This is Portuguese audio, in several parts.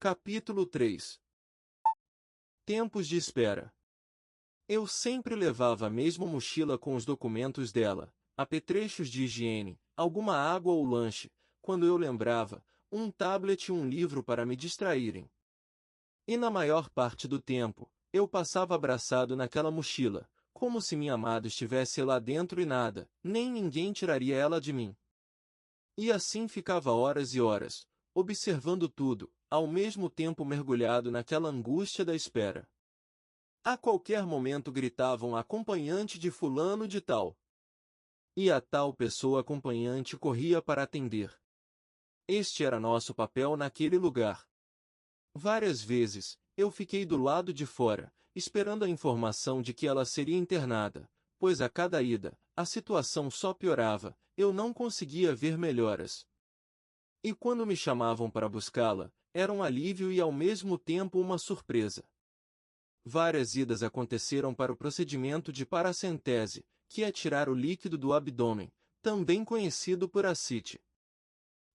Capítulo 3. Tempos de espera. Eu sempre levava a mesma mochila com os documentos dela, apetrechos de higiene, alguma água ou lanche, quando eu lembrava, um tablet e um livro para me distraírem. E na maior parte do tempo, eu passava abraçado naquela mochila, como se minha amada estivesse lá dentro e nada, nem ninguém tiraria ela de mim. E assim ficava horas e horas, observando tudo, ao mesmo tempo mergulhado naquela angústia da espera. A qualquer momento gritavam acompanhante de fulano de tal. E a tal pessoa acompanhante corria para atender. Este era nosso papel naquele lugar. Várias vezes, eu fiquei do lado de fora, esperando a informação de que ela seria internada, pois a cada ida, a situação só piorava, eu não conseguia ver melhoras. E quando me chamavam para buscá-la, era um alívio e ao mesmo tempo uma surpresa. Várias idas aconteceram para o procedimento de paracentese, que é tirar o líquido do abdômen, também conhecido por ascite.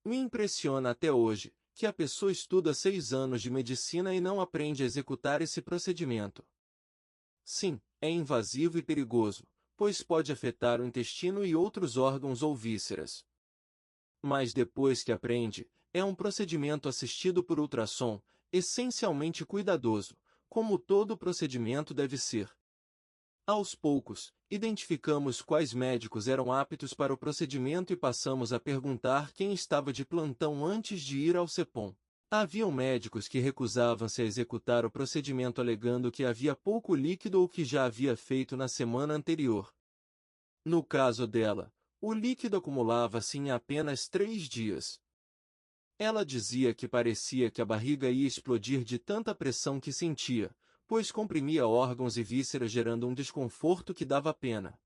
Me impressiona até hoje, que a pessoa estuda 6 anos de medicina e não aprende a executar esse procedimento. Sim, é invasivo e perigoso, pois pode afetar o intestino e outros órgãos ou vísceras. Mas depois que aprende, é um procedimento assistido por ultrassom, essencialmente cuidadoso, como todo procedimento deve ser. Aos poucos, identificamos quais médicos eram aptos para o procedimento e passamos a perguntar quem estava de plantão antes de ir ao CEPOM. Haviam médicos que recusavam-se a executar o procedimento alegando que havia pouco líquido ou que já havia feito na semana anterior. No caso dela, o líquido acumulava-se em apenas 3 dias. Ela dizia que parecia que a barriga ia explodir de tanta pressão que sentia, pois comprimia órgãos e vísceras gerando um desconforto que dava pena.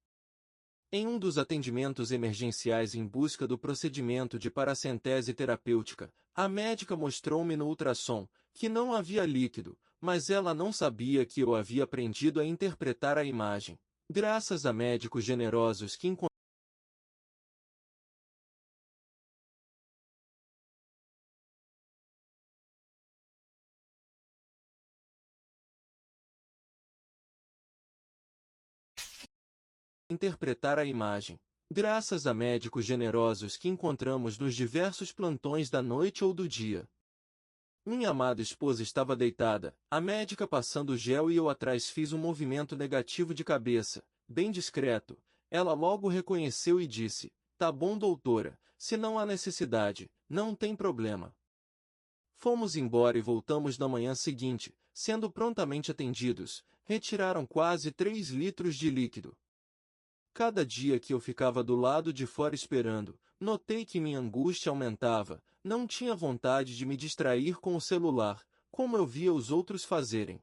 Em um dos atendimentos emergenciais em busca do procedimento de paracentese terapêutica, a médica mostrou-me no ultrassom que não havia líquido, mas ela não sabia que eu havia aprendido a interpretar a imagem, graças a médicos generosos que interpretar a imagem, graças a médicos generosos que encontramos nos diversos plantões da noite ou do dia. Minha amada esposa estava deitada, a médica passando gel e eu atrás fiz um movimento negativo de cabeça, bem discreto. Ela logo reconheceu e disse: "Tá bom, doutora, se não há necessidade, não tem problema." Fomos embora e voltamos na manhã seguinte, sendo prontamente atendidos, retiraram quase 3 litros de líquido. Cada dia que eu ficava do lado de fora esperando, notei que minha angústia aumentava, não tinha vontade de me distrair com o celular, como eu via os outros fazerem.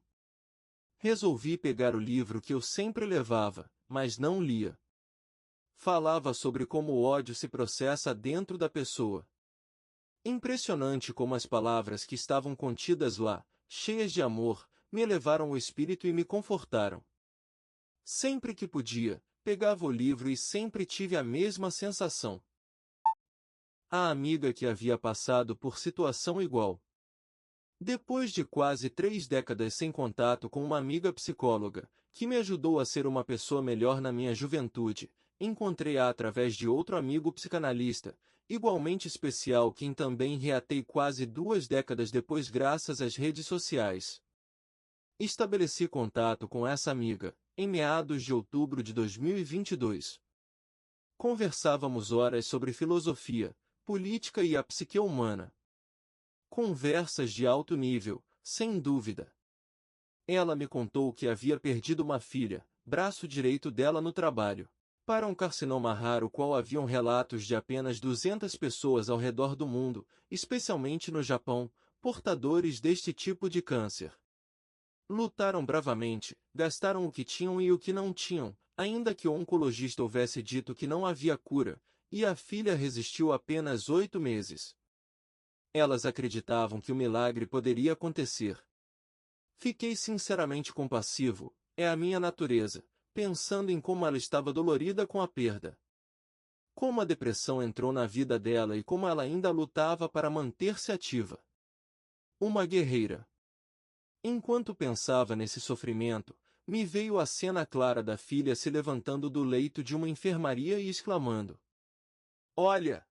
Resolvi pegar o livro que eu sempre levava, mas não lia. Falava sobre como o ódio se processa dentro da pessoa. Impressionante como as palavras que estavam contidas lá, cheias de amor, me elevaram o espírito e me confortaram. Sempre que podia, pegava o livro e sempre tive a mesma sensação. A amiga que havia passado por situação igual. Depois de quase 3 décadas sem contato com uma amiga psicóloga, que me ajudou a ser uma pessoa melhor na minha juventude, encontrei-a através de outro amigo psicanalista, igualmente especial, quem também reatei quase 2 décadas depois graças às redes sociais. Estabeleci contato com essa amiga, em meados de outubro de 2022. Conversávamos horas sobre filosofia, política e a psique humana. Conversas de alto nível, sem dúvida. Ela me contou que havia perdido uma filha, braço direito dela no trabalho, para um carcinoma raro, qual haviam relatos de apenas 200 pessoas ao redor do mundo, especialmente no Japão, portadores deste tipo de câncer. Lutaram bravamente, gastaram o que tinham e o que não tinham, ainda que o oncologista houvesse dito que não havia cura, e a filha resistiu apenas 8 meses. Elas acreditavam que o milagre poderia acontecer. Fiquei sinceramente compassivo, é a minha natureza, pensando em como ela estava dolorida com a perda. Como a depressão entrou na vida dela e como ela ainda lutava para manter-se ativa. Uma guerreira. Enquanto pensava nesse sofrimento, me veio a cena clara da filha se levantando do leito de uma enfermaria e exclamando: Olha!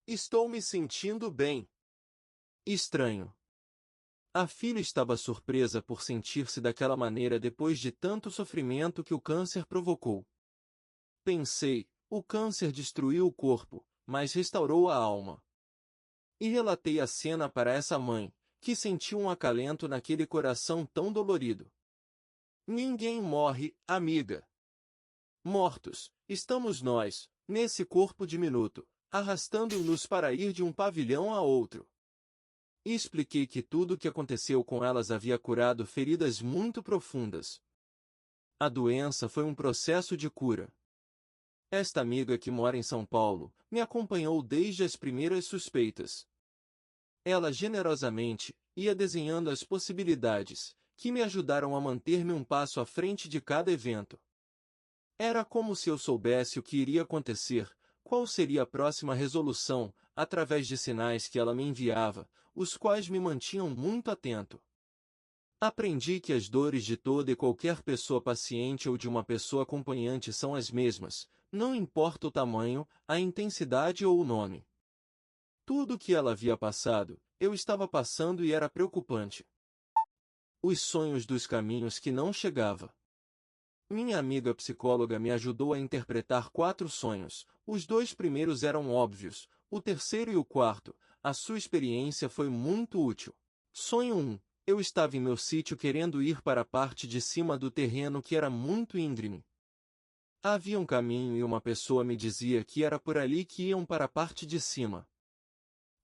Estou me sentindo bem. Estranho. A filha estava surpresa por sentir-se daquela maneira depois de tanto sofrimento que o câncer provocou. Pensei, o câncer destruiu o corpo, mas restaurou a alma. E relatei a cena para essa mãe, que sentiu um acalento naquele coração tão dolorido. Ninguém morre, amiga. Mortos, estamos nós, nesse corpo diminuto, arrastando-nos para ir de um pavilhão a outro. E expliquei que tudo o que aconteceu com elas havia curado feridas muito profundas. A doença foi um processo de cura. Esta amiga que mora em São Paulo, me acompanhou desde as primeiras suspeitas. Ela generosamente ia desenhando as possibilidades, que me ajudaram a manter-me um passo à frente de cada evento. Era como se eu soubesse o que iria acontecer, qual seria a próxima resolução, através de sinais que ela me enviava, os quais me mantinham muito atento. Aprendi que as dores de toda e qualquer pessoa paciente ou de uma pessoa acompanhante são as mesmas, não importa o tamanho, a intensidade ou o nome. Tudo o que ela havia passado, eu estava passando e era preocupante. Os sonhos dos caminhos que não chegava. Minha amiga psicóloga me ajudou a interpretar 4 sonhos. Os 2 primeiros eram óbvios, o terceiro e o quarto, a sua experiência foi muito útil. Sonho 1. Eu estava em meu sítio querendo ir para a parte de cima do terreno que era muito íngreme. Havia um caminho e uma pessoa me dizia que era por ali que iam para a parte de cima.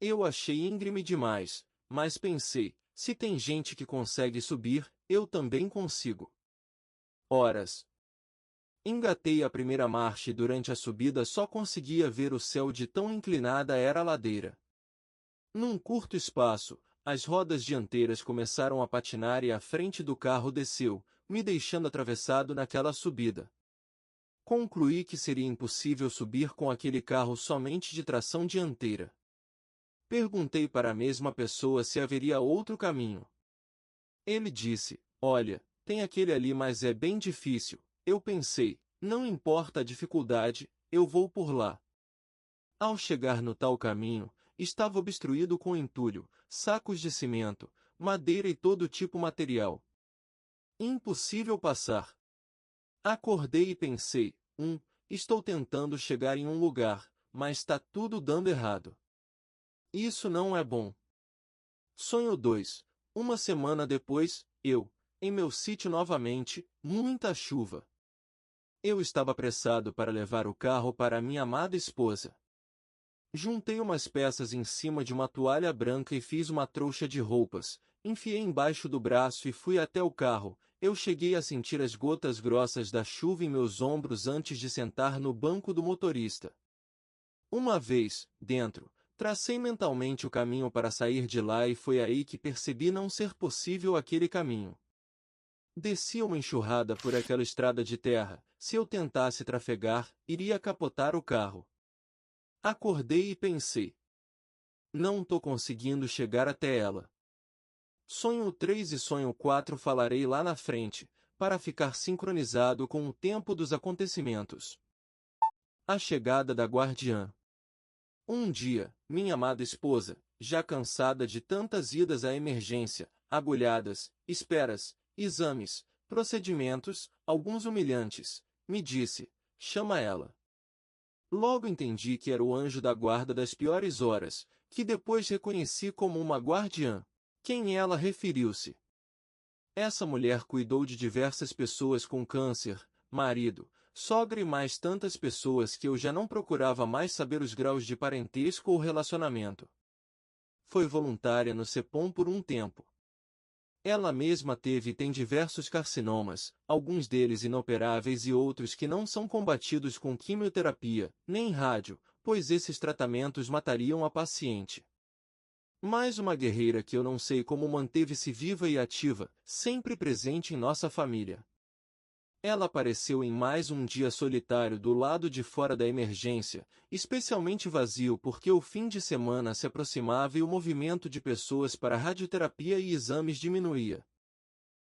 Eu achei íngreme demais, mas pensei, se tem gente que consegue subir, eu também consigo. Horas. Engatei a primeira marcha e durante a subida só conseguia ver o céu de tão inclinada era a ladeira. Num curto espaço, as rodas dianteiras começaram a patinar e a frente do carro desceu, me deixando atravessado naquela subida. Concluí que seria impossível subir com aquele carro somente de tração dianteira. Perguntei para a mesma pessoa se haveria outro caminho. Ele disse, olha, tem aquele ali mas é bem difícil. Eu pensei, não importa a dificuldade, eu vou por lá. Ao chegar no tal caminho, estava obstruído com entulho, sacos de cimento, madeira e todo tipo material. Impossível passar. Acordei e pensei, estou tentando chegar em um lugar, mas está tudo dando errado. Isso não é bom. Sonho 2. Uma semana depois, em meu sítio novamente, muita chuva. Eu estava apressado para levar o carro para minha amada esposa. Juntei umas peças em cima de uma toalha branca e fiz uma trouxa de roupas, enfiei embaixo do braço e fui até o carro. Eu cheguei a sentir as gotas grossas da chuva em meus ombros antes de sentar no banco do motorista. Uma vez, dentro, tracei mentalmente o caminho para sair de lá e foi aí que percebi não ser possível aquele caminho. Descia uma enxurrada por aquela estrada de terra, se eu tentasse trafegar, iria capotar o carro. Acordei e pensei. Não tô conseguindo chegar até ela. Sonho 3 e sonho 4 falarei lá na frente, para ficar sincronizado com o tempo dos acontecimentos. A chegada da guardiã. Um dia, minha amada esposa, já cansada de tantas idas à emergência, agulhadas, esperas, exames, procedimentos, alguns humilhantes, me disse, chama ela. Logo entendi que era o anjo da guarda das piores horas, que depois reconheci como uma guardiã. Quem ela referiu-se? Essa mulher cuidou de diversas pessoas com câncer, marido, sogra e mais tantas pessoas que eu já não procurava mais saber os graus de parentesco ou relacionamento. Foi voluntária no CEPOM por um tempo. Ela mesma teve e tem diversos carcinomas, alguns deles inoperáveis e outros que não são combatidos com quimioterapia, nem rádio, pois esses tratamentos matariam a paciente. Mais uma guerreira que eu não sei como manteve-se viva e ativa, sempre presente em nossa família. Ela apareceu em mais um dia solitário do lado de fora da emergência, especialmente vazio porque o fim de semana se aproximava e o movimento de pessoas para radioterapia e exames diminuía.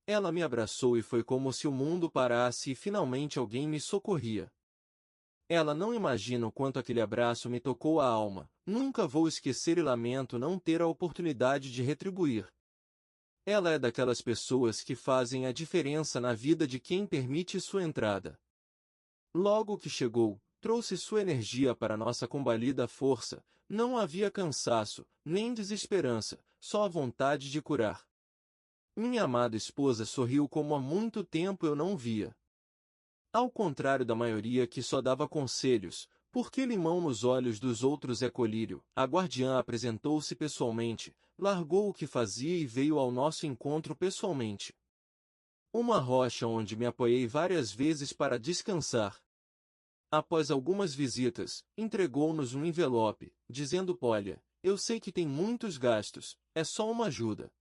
Ela me abraçou e foi como se o mundo parasse e finalmente alguém me socorria. Ela não imagina o quanto aquele abraço me tocou a alma, nunca vou esquecer e lamento não ter a oportunidade de retribuir. Ela é daquelas pessoas que fazem a diferença na vida de quem permite sua entrada. Logo que chegou, trouxe sua energia para nossa combalida força, não havia cansaço, nem desesperança, só a vontade de curar. Minha amada esposa sorriu como há muito tempo eu não via. Ao contrário da maioria que só dava conselhos, porque limão nos olhos dos outros é colírio, a guardiã apresentou-se pessoalmente, largou o que fazia e veio ao nosso encontro pessoalmente. Uma rocha onde me apoiei várias vezes para descansar. Após algumas visitas, entregou-nos um envelope, dizendo: Olha, eu sei que tem muitos gastos, é só uma ajuda.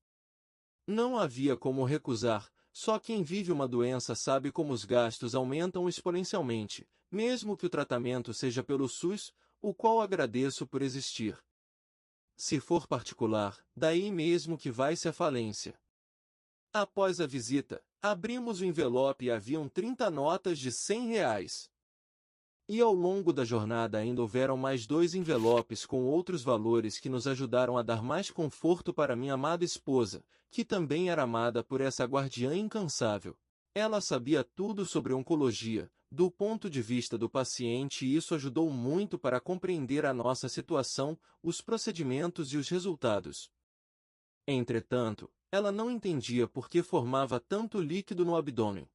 Não havia como recusar, só quem vive uma doença sabe como os gastos aumentam exponencialmente, mesmo que o tratamento seja pelo SUS, o qual agradeço por existir. Se for particular, daí mesmo que vai-se à falência. Após a visita, abrimos o envelope e haviam 30 notas de R$ 100. E ao longo da jornada ainda houveram mais 2 envelopes com outros valores que nos ajudaram a dar mais conforto para minha amada esposa, que também era amada por essa guardiã incansável. Ela sabia tudo sobre oncologia, do ponto de vista do paciente, e isso ajudou muito para compreender a nossa situação, os procedimentos e os resultados. Entretanto, ela não entendia por que formava tanto líquido no abdômen.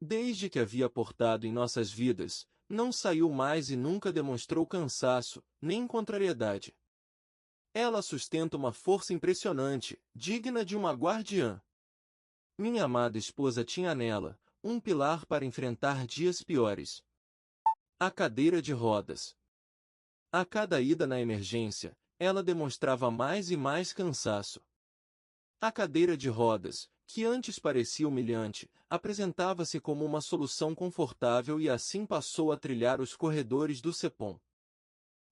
Desde que havia aportado em nossas vidas, não saiu mais e nunca demonstrou cansaço, nem contrariedade. Ela sustenta uma força impressionante, digna de uma guardiã. Minha amada esposa tinha nela um pilar para enfrentar dias piores. A cadeira de rodas. A cada ida na emergência, ela demonstrava mais e mais cansaço. A cadeira de rodas, que antes parecia humilhante, apresentava-se como uma solução confortável e assim passou a trilhar os corredores do CEPOM.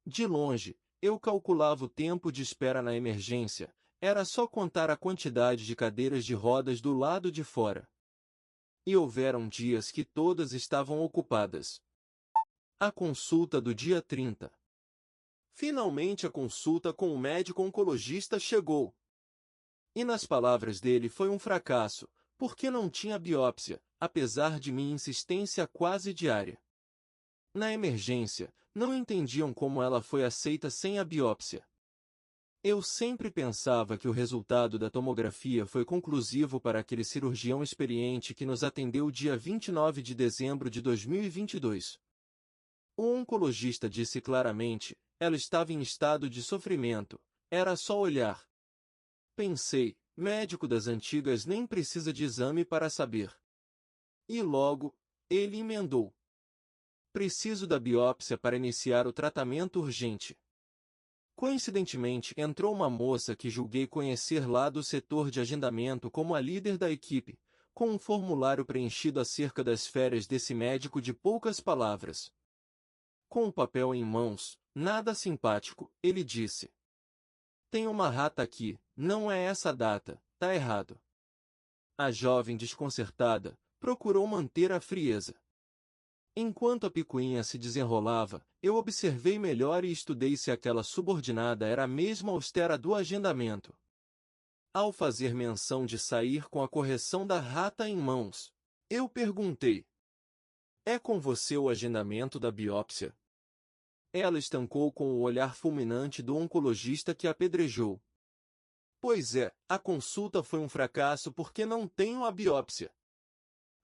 De longe, eu calculava o tempo de espera na emergência, era só contar a quantidade de cadeiras de rodas do lado de fora. E houveram dias que todas estavam ocupadas. A consulta do dia 30. Finalmente a consulta com o médico oncologista chegou. E nas palavras dele foi um fracasso, porque não tinha biópsia, apesar de minha insistência quase diária. Na emergência, não entendiam como ela foi aceita sem a biópsia. Eu sempre pensava que o resultado da tomografia foi conclusivo para aquele cirurgião experiente que nos atendeu dia 29 de dezembro de 2022. O oncologista disse claramente: ela estava em estado de sofrimento, era só olhar. Pensei, médico das antigas nem precisa de exame para saber. E logo, ele emendou: preciso da biópsia para iniciar o tratamento urgente. Coincidentemente, entrou uma moça que julguei conhecer lá do setor de agendamento como a líder da equipe, com um formulário preenchido acerca das férias desse médico de poucas palavras. Com o papel em mãos, nada simpático, ele disse: tem uma rata aqui, não é essa data, tá errado. A jovem desconcertada procurou manter a frieza. Enquanto a picuinha se desenrolava, eu observei melhor e estudei se aquela subordinada era a mesma austera do agendamento. Ao fazer menção de sair com a correção da rata em mãos, eu perguntei: é com você o agendamento da biópsia? Ela estancou com o olhar fulminante do oncologista que a apedrejou. Pois é, a consulta foi um fracasso porque não tenho a biópsia.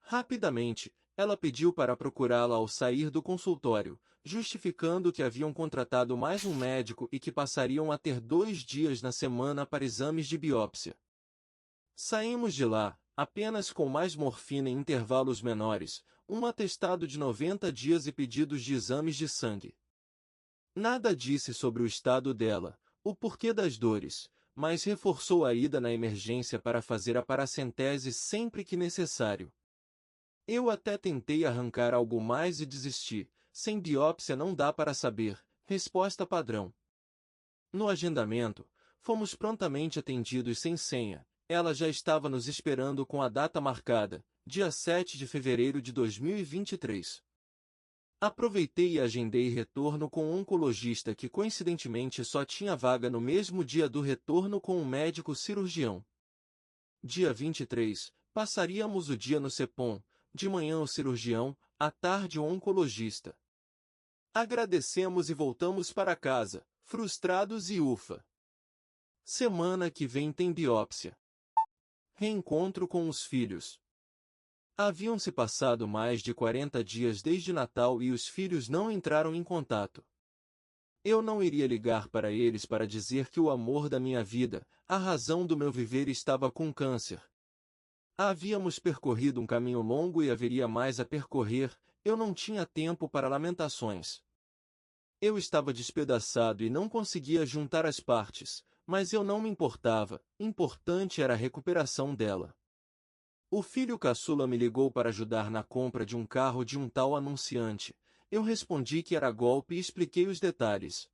Rapidamente, ela pediu para procurá-la ao sair do consultório, justificando que haviam contratado mais um médico e que passariam a ter 2 dias na semana para exames de biópsia. Saímos de lá, apenas com mais morfina em intervalos menores, um atestado de 90 dias e pedidos de exames de sangue. Nada disse sobre o estado dela, o porquê das dores, mas reforçou a ida na emergência para fazer a paracentese sempre que necessário. Eu até tentei arrancar algo mais e desisti. Sem biópsia não dá para saber. Resposta padrão. No agendamento, fomos prontamente atendidos sem senha. Ela já estava nos esperando com a data marcada, dia 7 de fevereiro de 2023. Aproveitei e agendei retorno com um oncologista que coincidentemente só tinha vaga no mesmo dia do retorno com um médico cirurgião. Dia 23, passaríamos o dia no CEPOM, de manhã o cirurgião, à tarde o oncologista. Agradecemos e voltamos para casa, frustrados e ufa. Semana que vem tem biópsia. Reencontro com os filhos. Haviam-se passado mais de 40 dias desde Natal e os filhos não entraram em contato. Eu não iria ligar para eles para dizer que o amor da minha vida, a razão do meu viver estava com câncer. Havíamos percorrido um caminho longo e haveria mais a percorrer, eu não tinha tempo para lamentações. Eu estava despedaçado e não conseguia juntar as partes, mas eu não me importava, importante era a recuperação dela. O filho caçula me ligou para ajudar na compra de um carro de um tal anunciante. Eu respondi que era golpe e expliquei os detalhes.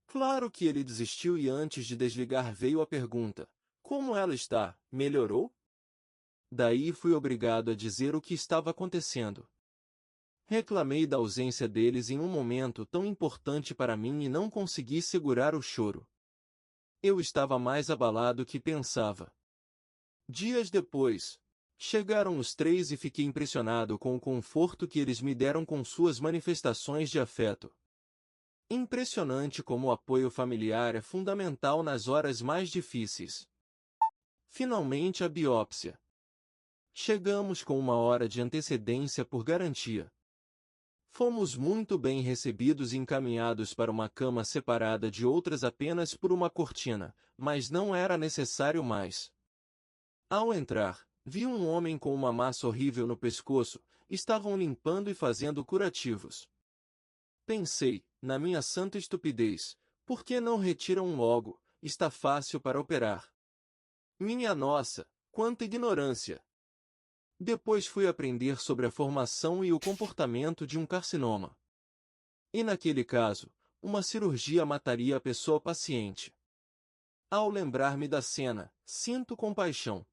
Claro que ele desistiu e antes de desligar veio a pergunta: como ela está? Melhorou? Daí fui obrigado a dizer o que estava acontecendo. Reclamei da ausência deles em um momento tão importante para mim e não consegui segurar o choro. Eu estava mais abalado que pensava. Dias depois, chegaram os três e fiquei impressionado com o conforto que eles me deram com suas manifestações de afeto. Impressionante como o apoio familiar é fundamental nas horas mais difíceis. Finalmente a biópsia. Chegamos com 1 hora de antecedência por garantia. Fomos muito bem recebidos e encaminhados para uma cama separada de outras apenas por uma cortina, mas não era necessário mais. Ao entrar, vi um homem com uma massa horrível no pescoço, estavam limpando e fazendo curativos. Pensei, na minha santa estupidez, por que não retiram logo, está fácil para operar. Minha nossa, quanta ignorância! Depois fui aprender sobre a formação e o comportamento de um carcinoma. E naquele caso, uma cirurgia mataria a pessoa paciente. Ao lembrar-me da cena, sinto compaixão.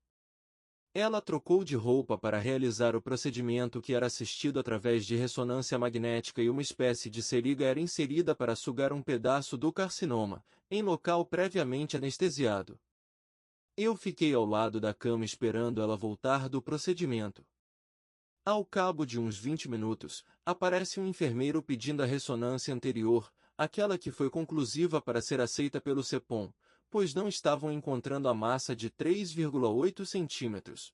Ela trocou de roupa para realizar o procedimento que era assistido através de ressonância magnética e uma espécie de seringa era inserida para sugar um pedaço do carcinoma, em local previamente anestesiado. Eu fiquei ao lado da cama esperando ela voltar do procedimento. Ao cabo de uns 20 minutos, aparece um enfermeiro pedindo a ressonância anterior, aquela que foi conclusiva para ser aceita pelo CEPOM, pois não estavam encontrando a massa de 3,8 centímetros.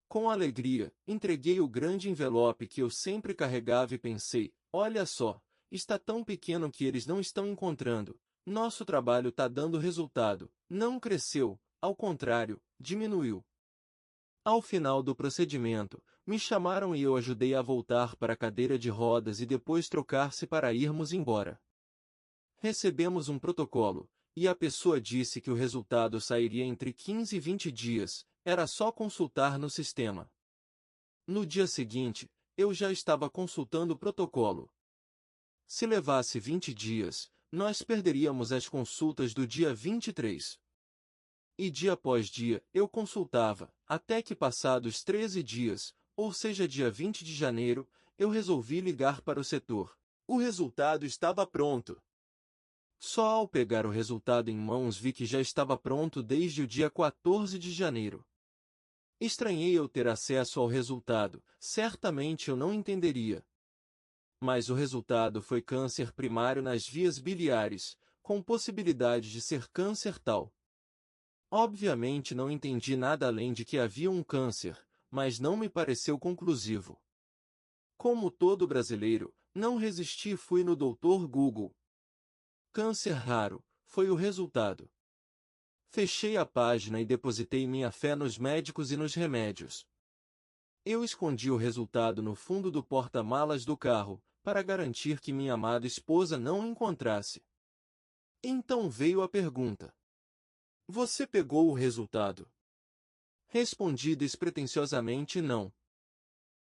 Com alegria, entreguei o grande envelope que eu sempre carregava e pensei, olha só, está tão pequeno que eles não estão encontrando, nosso trabalho está dando resultado, não cresceu, ao contrário, diminuiu. Ao final do procedimento, me chamaram e eu ajudei a voltar para a cadeira de rodas e depois trocar-se para irmos embora. Recebemos um protocolo, e a pessoa disse que o resultado sairia entre 15 e 20 dias, era só consultar no sistema. No dia seguinte, eu já estava consultando o protocolo. Se levasse 20 dias, nós perderíamos as consultas do dia 23. E dia após dia, eu consultava, até que passados 13 dias, ou seja dia 20 de janeiro, eu resolvi ligar para o setor. O resultado estava pronto. Só ao pegar o resultado em mãos vi que já estava pronto desde o dia 14 de janeiro. Estranhei eu ter acesso ao resultado, certamente eu não entenderia. Mas o resultado foi câncer primário nas vias biliares, com possibilidade de ser câncer tal. Obviamente não entendi nada além de que havia um câncer, mas não me pareceu conclusivo. Como todo brasileiro, não resisti e fui no Dr. Google. Câncer raro, foi o resultado. Fechei a página e depositei minha fé nos médicos e nos remédios. Eu escondi o resultado no fundo do porta-malas do carro, para garantir que minha amada esposa não o encontrasse. Então veio a pergunta: você pegou o resultado? Respondi despretensiosamente não.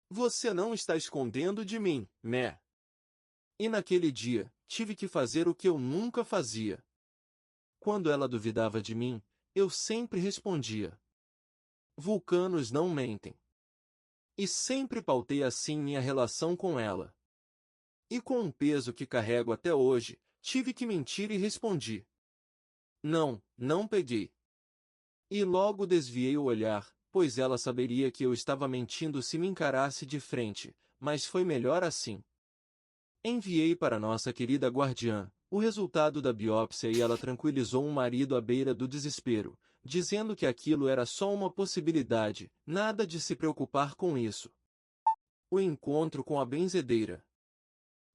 Você não está escondendo de mim, né? E naquele dia, tive que fazer o que eu nunca fazia. Quando ela duvidava de mim, eu sempre respondia: vulcanos não mentem. E sempre pautei assim minha relação com ela. E com um peso que carrego até hoje, tive que mentir e respondi: não, não peguei. E logo desviei o olhar, pois ela saberia que eu estava mentindo se me encarasse de frente, mas foi melhor assim. Enviei para nossa querida guardiã o resultado da biópsia e ela tranquilizou o marido à beira do desespero, dizendo que aquilo era só uma possibilidade, nada de se preocupar com isso. O encontro com a benzedeira.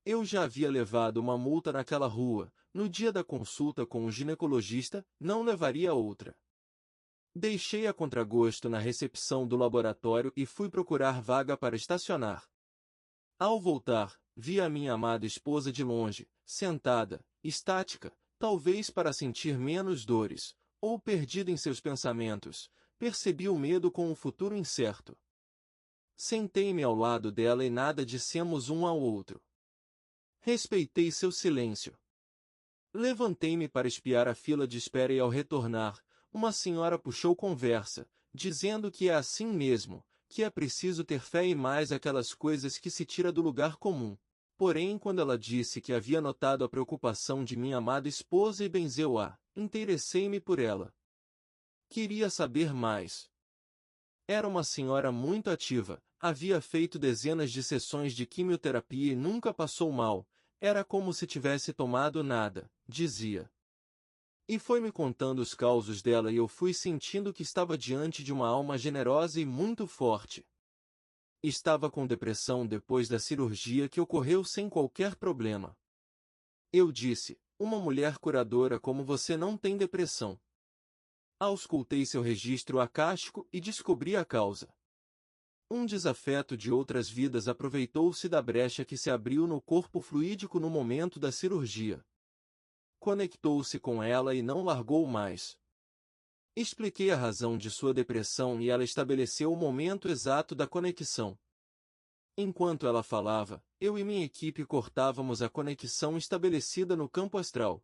Eu já havia levado uma multa naquela rua, no dia da consulta com o ginecologista, não levaria outra. Deixei a contragosto na recepção do laboratório e fui procurar vaga para estacionar. Ao voltar, vi a minha amada esposa de longe, sentada, estática, talvez para sentir menos dores, ou perdida em seus pensamentos. Percebi o medo com o futuro incerto. Sentei-me ao lado dela e nada dissemos um ao outro. Respeitei seu silêncio. Levantei-me para espiar a fila de espera e ao retornar, uma senhora puxou conversa, dizendo que é assim mesmo, que é preciso ter fé e mais aquelas coisas que se tira do lugar comum. Porém, quando ela disse que havia notado a preocupação de minha amada esposa e benzeu-a, interessei-me por ela. Queria saber mais. Era uma senhora muito ativa, havia feito dezenas de sessões de quimioterapia e nunca passou mal, era como se tivesse tomado nada, dizia. E foi-me contando os causos dela e eu fui sentindo que estava diante de uma alma generosa e muito forte. Estava com depressão depois da cirurgia que ocorreu sem qualquer problema. Eu disse, uma mulher curadora como você não tem depressão. Auscultei seu registro acástico e descobri a causa. Um desafeto de outras vidas aproveitou-se da brecha que se abriu no corpo fluídico no momento da cirurgia. Conectou-se com ela e não largou mais. Expliquei a razão de sua depressão e ela estabeleceu o momento exato da conexão. Enquanto ela falava, eu e minha equipe cortávamos a conexão estabelecida no campo astral.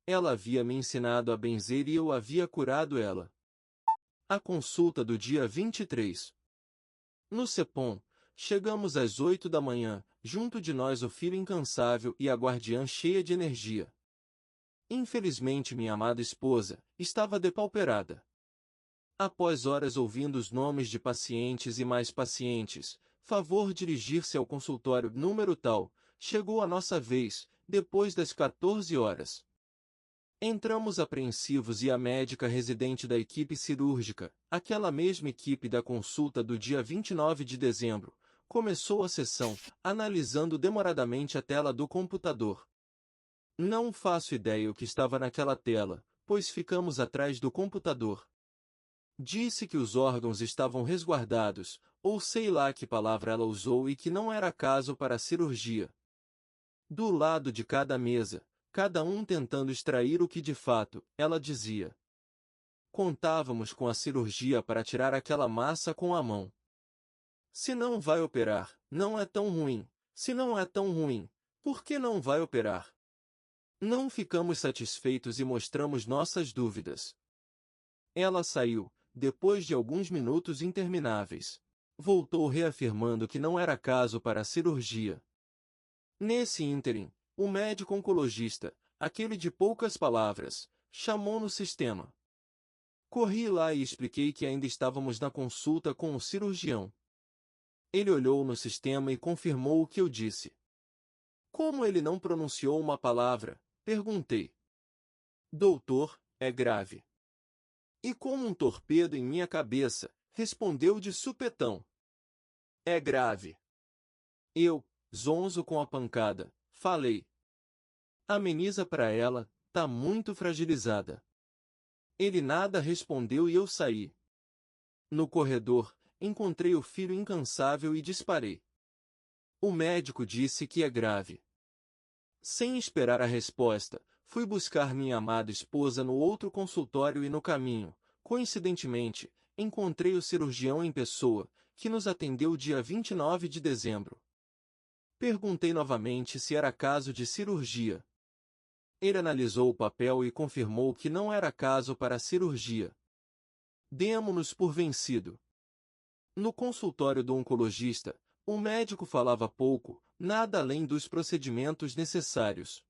Ela havia me ensinado a benzer e eu havia curado ela. A consulta do dia 23. No CEPOM, chegamos às 8 da manhã, junto de nós o filho incansável e a guardiã cheia de energia. Infelizmente minha amada esposa estava depauperada. Após horas ouvindo os nomes de pacientes e mais pacientes, favor dirigir-se ao consultório número tal, chegou a nossa vez, depois das 14 horas. Entramos apreensivos e a médica residente da equipe cirúrgica, aquela mesma equipe da consulta do dia 29 de dezembro, começou a sessão, analisando demoradamente a tela do computador. Não faço ideia o que estava naquela tela, pois ficamos atrás do computador. Disse que os órgãos estavam resguardados, ou sei lá que palavra ela usou e que não era caso para a cirurgia. Do lado de cada mesa, cada um tentando extrair o que de fato, ela dizia. Contávamos com a cirurgia para tirar aquela massa com a mão. Se não vai operar, não é tão ruim. Se não é tão ruim, por que não vai operar? Não ficamos satisfeitos e mostramos nossas dúvidas. Ela saiu, depois de alguns minutos intermináveis. Voltou reafirmando que não era caso para a cirurgia. Nesse ínterim, o médico oncologista, aquele de poucas palavras, chamou no sistema. Corri lá e expliquei que ainda estávamos na consulta com o cirurgião. Ele olhou no sistema e confirmou o que eu disse. Como ele não pronunciou uma palavra, perguntei. Doutor, é grave. E como um torpedo em minha cabeça, respondeu de supetão. É grave. Eu, zonzo com a pancada, falei. Ameniza para ela, tá muito fragilizada. Ele nada respondeu e eu saí. No corredor, encontrei o filho incansável e disparei. O médico disse que é grave. Sem esperar a resposta, fui buscar minha amada esposa no outro consultório e no caminho, coincidentemente, encontrei o cirurgião em pessoa, que nos atendeu dia 29 de dezembro. Perguntei novamente se era caso de cirurgia. Ele analisou o papel e confirmou que não era caso para cirurgia. Demo-nos por vencido. No consultório do oncologista, o médico falava pouco, nada além dos procedimentos necessários.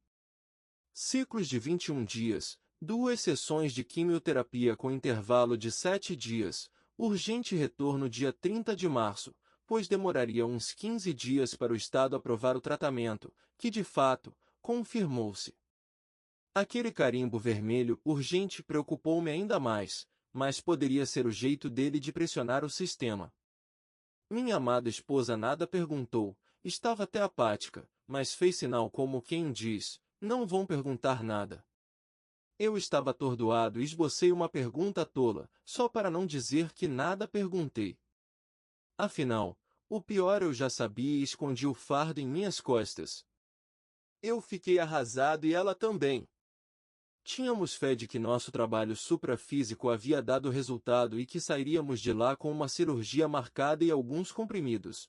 Ciclos de 21 dias, 2 sessões de quimioterapia com intervalo de 7 dias, urgente retorno dia 30 de março, pois demoraria uns 15 dias para o Estado aprovar o tratamento, que de fato, confirmou-se. Aquele carimbo vermelho urgente preocupou-me ainda mais, mas poderia ser o jeito dele de pressionar o sistema. Minha amada esposa nada perguntou, estava até apática, mas fez sinal como quem diz, não vão perguntar nada. Eu estava atordoado e esbocei uma pergunta tola, só para não dizer que nada perguntei. Afinal, o pior eu já sabia e escondi o fardo em minhas costas. Eu fiquei arrasado e ela também. Tínhamos fé de que nosso trabalho suprafísico havia dado resultado e que sairíamos de lá com uma cirurgia marcada e alguns comprimidos.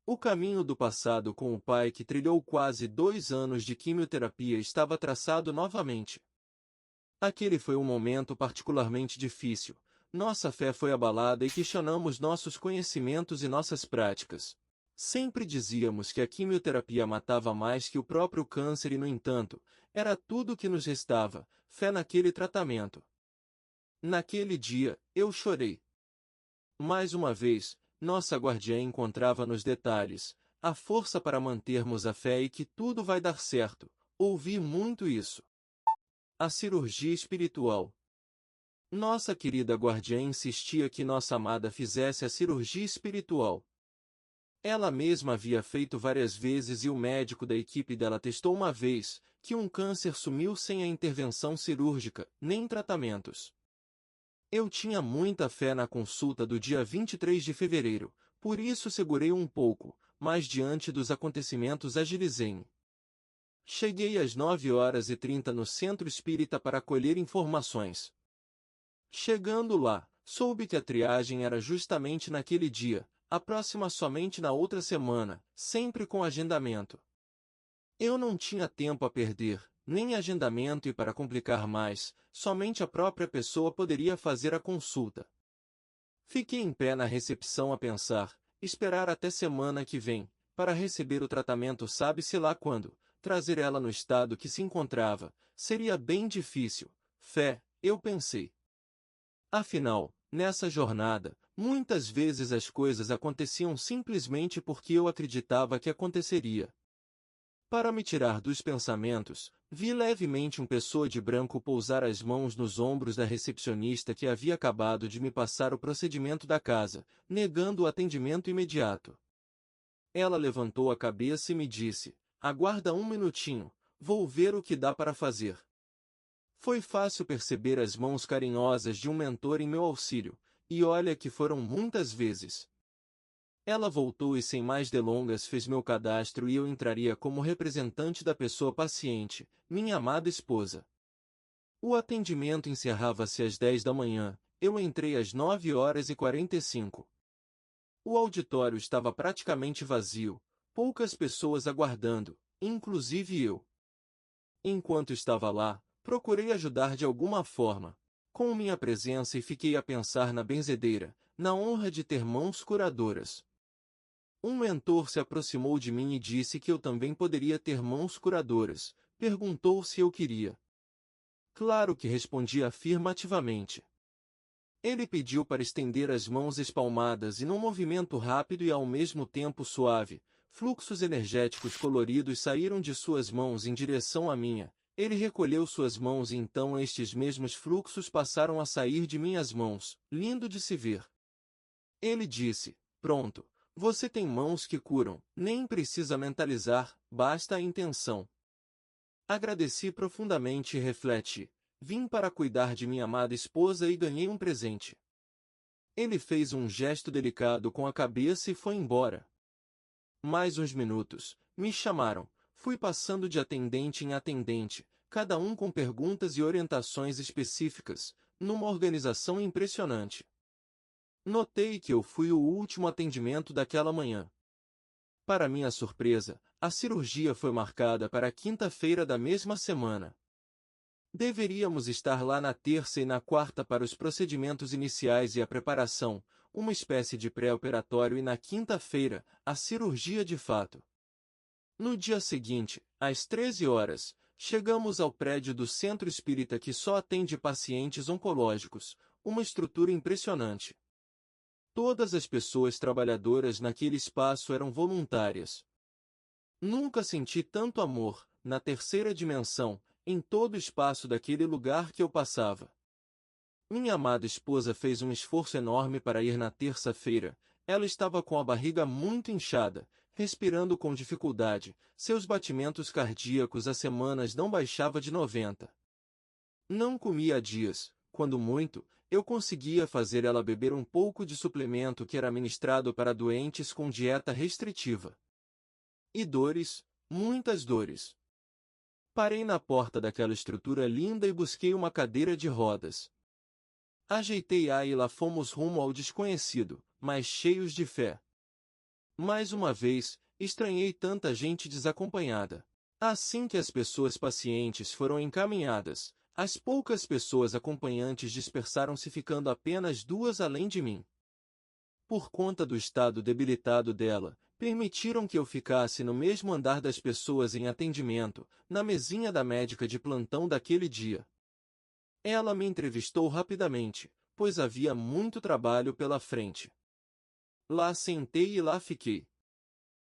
O caminho do passado com o pai que trilhou quase 2 anos de quimioterapia estava traçado novamente. Aquele foi um momento particularmente difícil. Nossa fé foi abalada e questionamos nossos conhecimentos e nossas práticas. Sempre dizíamos que a quimioterapia matava mais que o próprio câncer e, no entanto, era tudo o que nos restava, fé naquele tratamento. Naquele dia, eu chorei. Mais uma vez, nossa guardiã encontrava nos detalhes a força para mantermos a fé e que tudo vai dar certo. Ouvi muito isso. A cirurgia espiritual. Nossa querida guardiã insistia que nossa amada fizesse a cirurgia espiritual. Ela mesma havia feito várias vezes e o médico da equipe dela testou uma vez, que um câncer sumiu sem a intervenção cirúrgica, nem tratamentos. Eu tinha muita fé na consulta do dia 23 de fevereiro, por isso segurei um pouco, mas diante dos acontecimentos agilizei-me. Cheguei às 9h30 no centro espírita para colher informações. Chegando lá, soube que a triagem era justamente naquele dia, a próxima somente na outra semana, sempre com agendamento. Eu não tinha tempo a perder, nem agendamento e para complicar mais, somente a própria pessoa poderia fazer a consulta. Fiquei em pé na recepção a pensar, esperar até semana que vem, para receber o tratamento sabe-se lá quando, trazer ela no estado que se encontrava, seria bem difícil. Fé, eu pensei. Afinal, nessa jornada, muitas vezes as coisas aconteciam simplesmente porque eu acreditava que aconteceria. Para me tirar dos pensamentos, vi levemente pessoa de branco pousar as mãos nos ombros da recepcionista que havia acabado de me passar o procedimento da casa, negando o atendimento imediato. Ela levantou a cabeça e me disse, aguarda um minutinho, vou ver o que dá para fazer. Foi fácil perceber as mãos carinhosas de um mentor em meu auxílio, e olha que foram muitas vezes. Ela voltou e sem mais delongas fez meu cadastro e eu entraria como representante da pessoa paciente, minha amada esposa. O atendimento encerrava-se às 10 da manhã, eu entrei às 9h45. O auditório estava praticamente vazio, poucas pessoas aguardando, inclusive eu. Enquanto estava lá, procurei ajudar de alguma forma, com minha presença e fiquei a pensar na benzedeira, na honra de ter mãos curadoras. Um mentor se aproximou de mim e disse que eu também poderia ter mãos curadoras, perguntou se eu queria. Claro que respondi afirmativamente. Ele pediu para estender as mãos espalmadas e num movimento rápido e ao mesmo tempo suave, fluxos energéticos coloridos saíram de suas mãos em direção à minha. Ele recolheu suas mãos e então estes mesmos fluxos passaram a sair de minhas mãos, lindo de se ver. Ele disse, pronto, você tem mãos que curam, nem precisa mentalizar, basta a intenção. Agradeci profundamente e refleti, vim para cuidar de minha amada esposa e ganhei um presente. Ele fez um gesto delicado com a cabeça e foi embora. Mais uns minutos, me chamaram, fui passando de atendente em atendente, cada um com perguntas e orientações específicas, numa organização impressionante. Notei que eu fui o último atendimento daquela manhã. Para minha surpresa, a cirurgia foi marcada para a quinta-feira da mesma semana. Deveríamos estar lá na terça e na quarta para os procedimentos iniciais e a preparação, uma espécie de pré-operatório, e na quinta-feira, a cirurgia de fato. No dia seguinte, às 13 horas, chegamos ao prédio do Centro Espírita, que só atende pacientes oncológicos, uma estrutura impressionante. Todas as pessoas trabalhadoras naquele espaço eram voluntárias. Nunca senti tanto amor, na terceira dimensão, em todo o espaço daquele lugar que eu passava. Minha amada esposa fez um esforço enorme para ir na terça-feira. Ela estava com a barriga muito inchada, respirando com dificuldade, seus batimentos cardíacos há semanas não baixava de 90. Não comia há dias, quando muito, eu conseguia fazer ela beber um pouco de suplemento que era ministrado para doentes com dieta restritiva. E dores, muitas dores. Parei na porta daquela estrutura linda e busquei uma cadeira de rodas. Ajeitei-a e lá fomos rumo ao desconhecido, mas cheios de fé. Mais uma vez, estranhei tanta gente desacompanhada. Assim que as pessoas pacientes foram encaminhadas, as poucas pessoas acompanhantes dispersaram-se, ficando apenas duas além de mim. Por conta do estado debilitado dela, permitiram que eu ficasse no mesmo andar das pessoas em atendimento, na mesinha da médica de plantão daquele dia. Ela me entrevistou rapidamente, pois havia muito trabalho pela frente. Lá sentei e lá fiquei.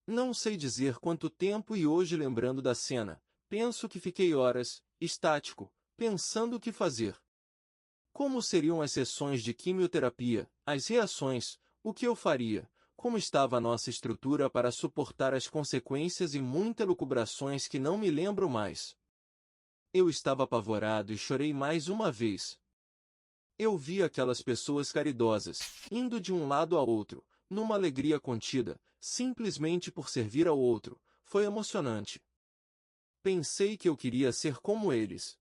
Não sei dizer quanto tempo, e hoje, lembrando da cena, penso que fiquei horas, estático, pensando o que fazer. Como seriam as sessões de quimioterapia, as reações, o que eu faria, como estava a nossa estrutura para suportar as consequências, e muitas elucubrações que não me lembro mais. Eu estava apavorado e chorei mais uma vez. Eu vi aquelas pessoas caridosas, indo de um lado a outro, numa alegria contida, simplesmente por servir ao outro. Foi emocionante. Pensei que eu queria ser como eles.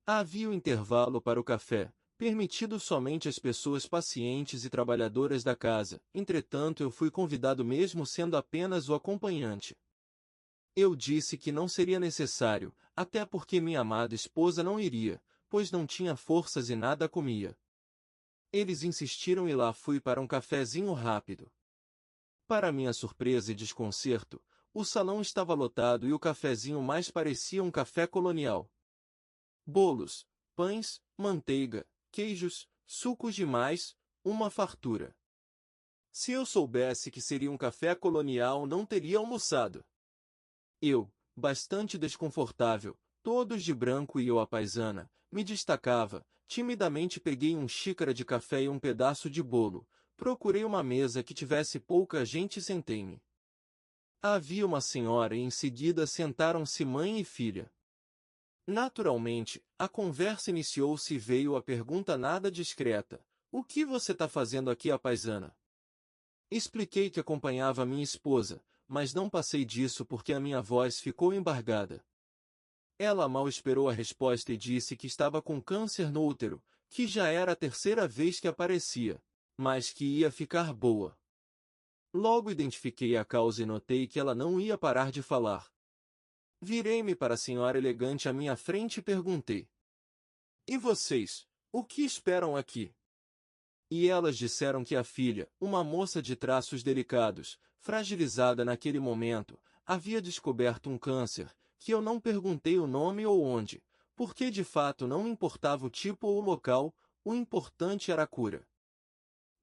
Havia o intervalo para o café, permitido somente às pessoas pacientes e trabalhadoras da casa. Entretanto, eu fui convidado mesmo sendo apenas o acompanhante. Eu disse que não seria necessário, até porque minha amada esposa não iria, pois não tinha forças e nada comia. Eles insistiram e lá fui para um cafezinho rápido. Para minha surpresa e desconcerto, o salão estava lotado e o cafezinho mais parecia um café colonial. Bolos, pães, manteiga, queijos, sucos demais, uma fartura. Se eu soubesse que seria um café colonial, não teria almoçado. Eu, bastante desconfortável, todos de branco e eu a paisana, me destacava. Timidamente peguei uma xícara de café e um pedaço de bolo. Procurei uma mesa que tivesse pouca gente e sentei-me. Havia uma senhora e em seguida sentaram-se mãe e filha. Naturalmente, a conversa iniciou-se e veio a pergunta nada discreta: "O que você está fazendo aqui, a paisana?" Expliquei que acompanhava minha esposa, mas não passei disso porque a minha voz ficou embargada. Ela mal esperou a resposta e disse que estava com câncer no útero, que já era a terceira vez que aparecia, mas que ia ficar boa. Logo identifiquei a causa e notei que ela não ia parar de falar. Virei-me para a senhora elegante à minha frente e perguntei: "E vocês, o que esperam aqui?" E elas disseram que a filha, uma moça de traços delicados, fragilizada naquele momento, havia descoberto um câncer, que eu não perguntei o nome ou onde, porque de fato não me importava o tipo ou o local, o importante era a cura.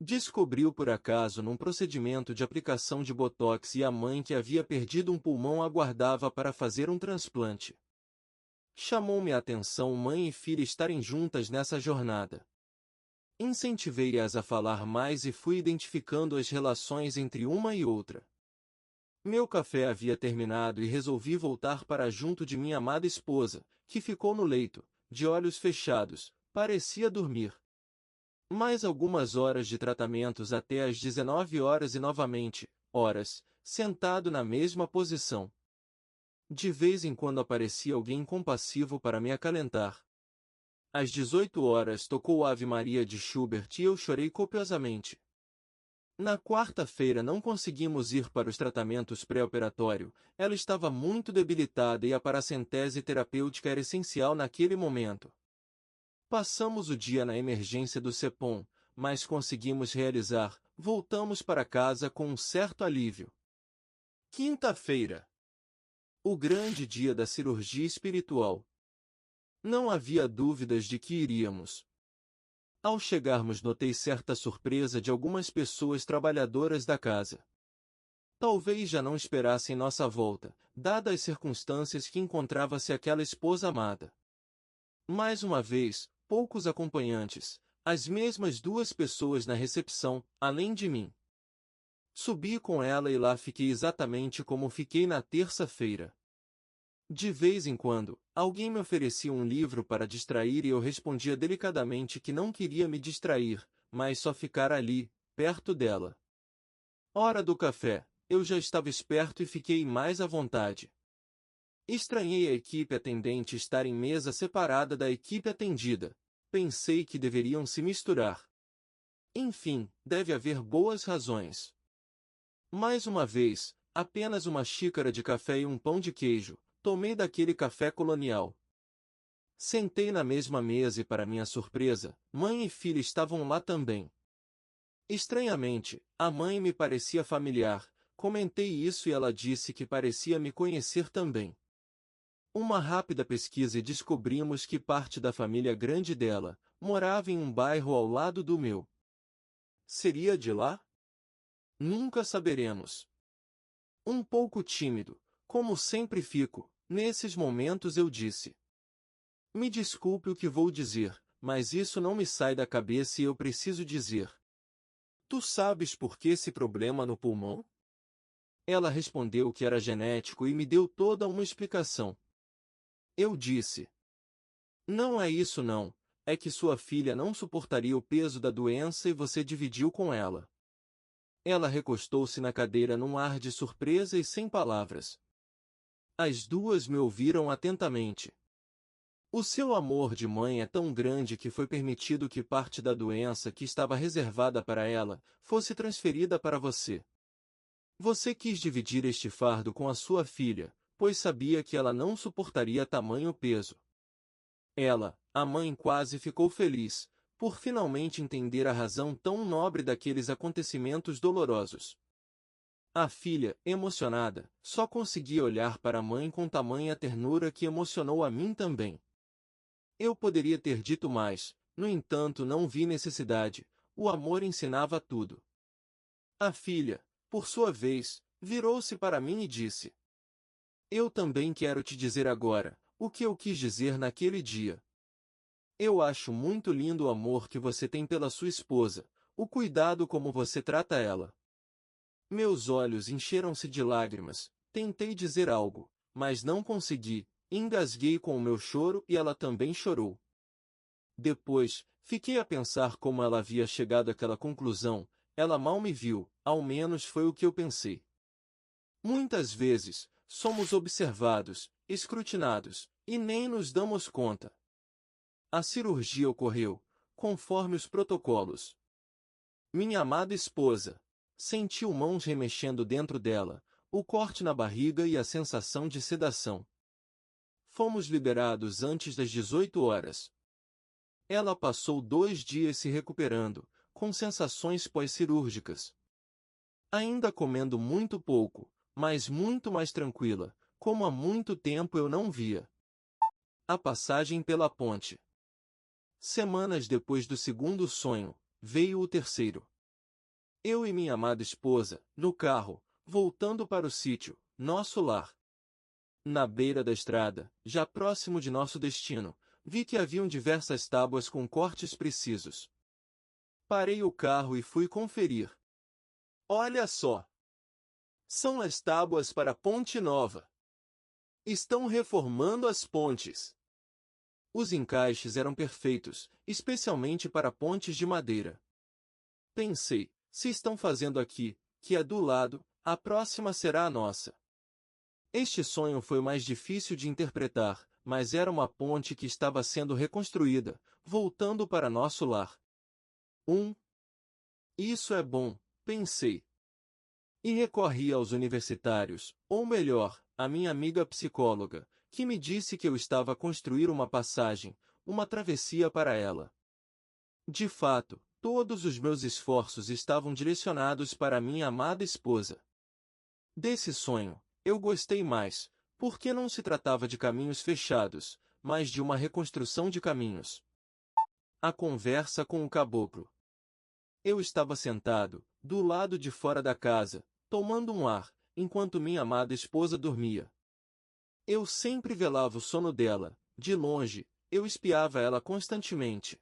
Descobriu por acaso num procedimento de aplicação de botox, e a mãe, que havia perdido um pulmão, aguardava para fazer um transplante. Chamou-me a atenção mãe e filha estarem juntas nessa jornada. Incentivei-as a falar mais e fui identificando as relações entre uma e outra. Meu café havia terminado e resolvi voltar para junto de minha amada esposa, que ficou no leito, de olhos fechados, parecia dormir. Mais algumas horas de tratamentos até às 19 horas e novamente, horas, sentado na mesma posição. De vez em quando aparecia alguém compassivo para me acalentar. Às 18 horas tocou Ave Maria de Schubert e eu chorei copiosamente. Na quarta-feira não conseguimos ir para os tratamentos pré-operatório, ela estava muito debilitada e a paracentese terapêutica era essencial naquele momento. Passamos o dia na emergência do CEPOM, mas conseguimos realizar, voltamos para casa com um certo alívio. Quinta-feira. O grande dia da cirurgia espiritual. Não havia dúvidas de que iríamos. Ao chegarmos notei certa surpresa de algumas pessoas trabalhadoras da casa. Talvez já não esperassem nossa volta, dadas as circunstâncias que encontrava-se aquela esposa amada. Mais uma vez, poucos acompanhantes, as mesmas duas pessoas na recepção, além de mim. Subi com ela e lá fiquei exatamente como fiquei na terça-feira. De vez em quando, alguém me oferecia um livro para distrair e eu respondia delicadamente que não queria me distrair, mas só ficar ali, perto dela. Hora do café, eu já estava esperto e fiquei mais à vontade. Estranhei a equipe atendente estar em mesa separada da equipe atendida. Pensei que deveriam se misturar. Enfim, deve haver boas razões. Mais uma vez, apenas uma xícara de café e um pão de queijo. Tomei daquele café colonial. Sentei na mesma mesa e, para minha surpresa, mãe e filha estavam lá também. Estranhamente, a mãe me parecia familiar. Comentei isso e ela disse que parecia me conhecer também. Uma rápida pesquisa e descobrimos que parte da família grande dela morava em um bairro ao lado do meu. Seria de lá? Nunca saberemos. Um pouco tímido, como sempre fico, nesses momentos eu disse. Me desculpe o que vou dizer, mas isso não me sai da cabeça e eu preciso dizer. Tu sabes por que esse problema no pulmão? Ela respondeu que era genético e me deu toda uma explicação. Eu disse. Não é isso não, é que sua filha não suportaria o peso da doença e você dividiu com ela. Ela recostou-se na cadeira num ar de surpresa e sem palavras. As duas me ouviram atentamente. O seu amor de mãe é tão grande que foi permitido que parte da doença que estava reservada para ela fosse transferida para você. Você quis dividir este fardo com a sua filha, pois sabia que ela não suportaria tamanho peso. Ela, a mãe, quase ficou feliz, por finalmente entender a razão tão nobre daqueles acontecimentos dolorosos. A filha, emocionada, só conseguia olhar para a mãe com tamanha ternura que emocionou a mim também. Eu poderia ter dito mais, no entanto não vi necessidade, o amor ensinava tudo. A filha, por sua vez, virou-se para mim e disse: Eu também quero te dizer agora, o que eu quis dizer naquele dia. Eu acho muito lindo o amor que você tem pela sua esposa, o cuidado como você trata ela. Meus olhos encheram-se de lágrimas, tentei dizer algo, mas não consegui, engasguei com o meu choro e ela também chorou. Depois, fiquei a pensar como ela havia chegado àquela conclusão, ela mal me viu, ao menos foi o que eu pensei. Muitas vezes, somos observados, escrutinados, e nem nos damos conta. A cirurgia ocorreu, conforme os protocolos. Minha amada esposa sentiu mãos remexendo dentro dela, o corte na barriga e a sensação de sedação. Fomos liberados antes das 18 horas. Ela passou 2 dias se recuperando, com sensações pós-cirúrgicas. Ainda comendo muito pouco, mas muito mais tranquila, como há muito tempo eu não via. A passagem pela ponte. Semanas depois do segundo sonho, veio o terceiro. Eu e minha amada esposa, no carro, voltando para o sítio, nosso lar. Na beira da estrada, já próximo de nosso destino, vi que haviam diversas tábuas com cortes precisos. Parei o carro e fui conferir. Olha só! São as tábuas para a Ponte Nova. Estão reformando as pontes. Os encaixes eram perfeitos, especialmente para pontes de madeira. Pensei, se estão fazendo aqui, que é do lado, a próxima será a nossa. Este sonho foi o mais difícil de interpretar, mas era uma ponte que estava sendo reconstruída, voltando para nosso lar. Isso é bom, pensei. E recorri aos universitários, ou melhor, à minha amiga psicóloga, que me disse que eu estava a construir uma passagem, uma travessia para ela. De fato, todos os meus esforços estavam direcionados para minha amada esposa. Desse sonho, eu gostei mais, porque não se tratava de caminhos fechados, mas de uma reconstrução de caminhos. A conversa com o caboclo. Eu estava sentado, do lado de fora da casa, tomando um ar, enquanto minha amada esposa dormia. Eu sempre velava o sono dela, de longe, eu espiava ela constantemente.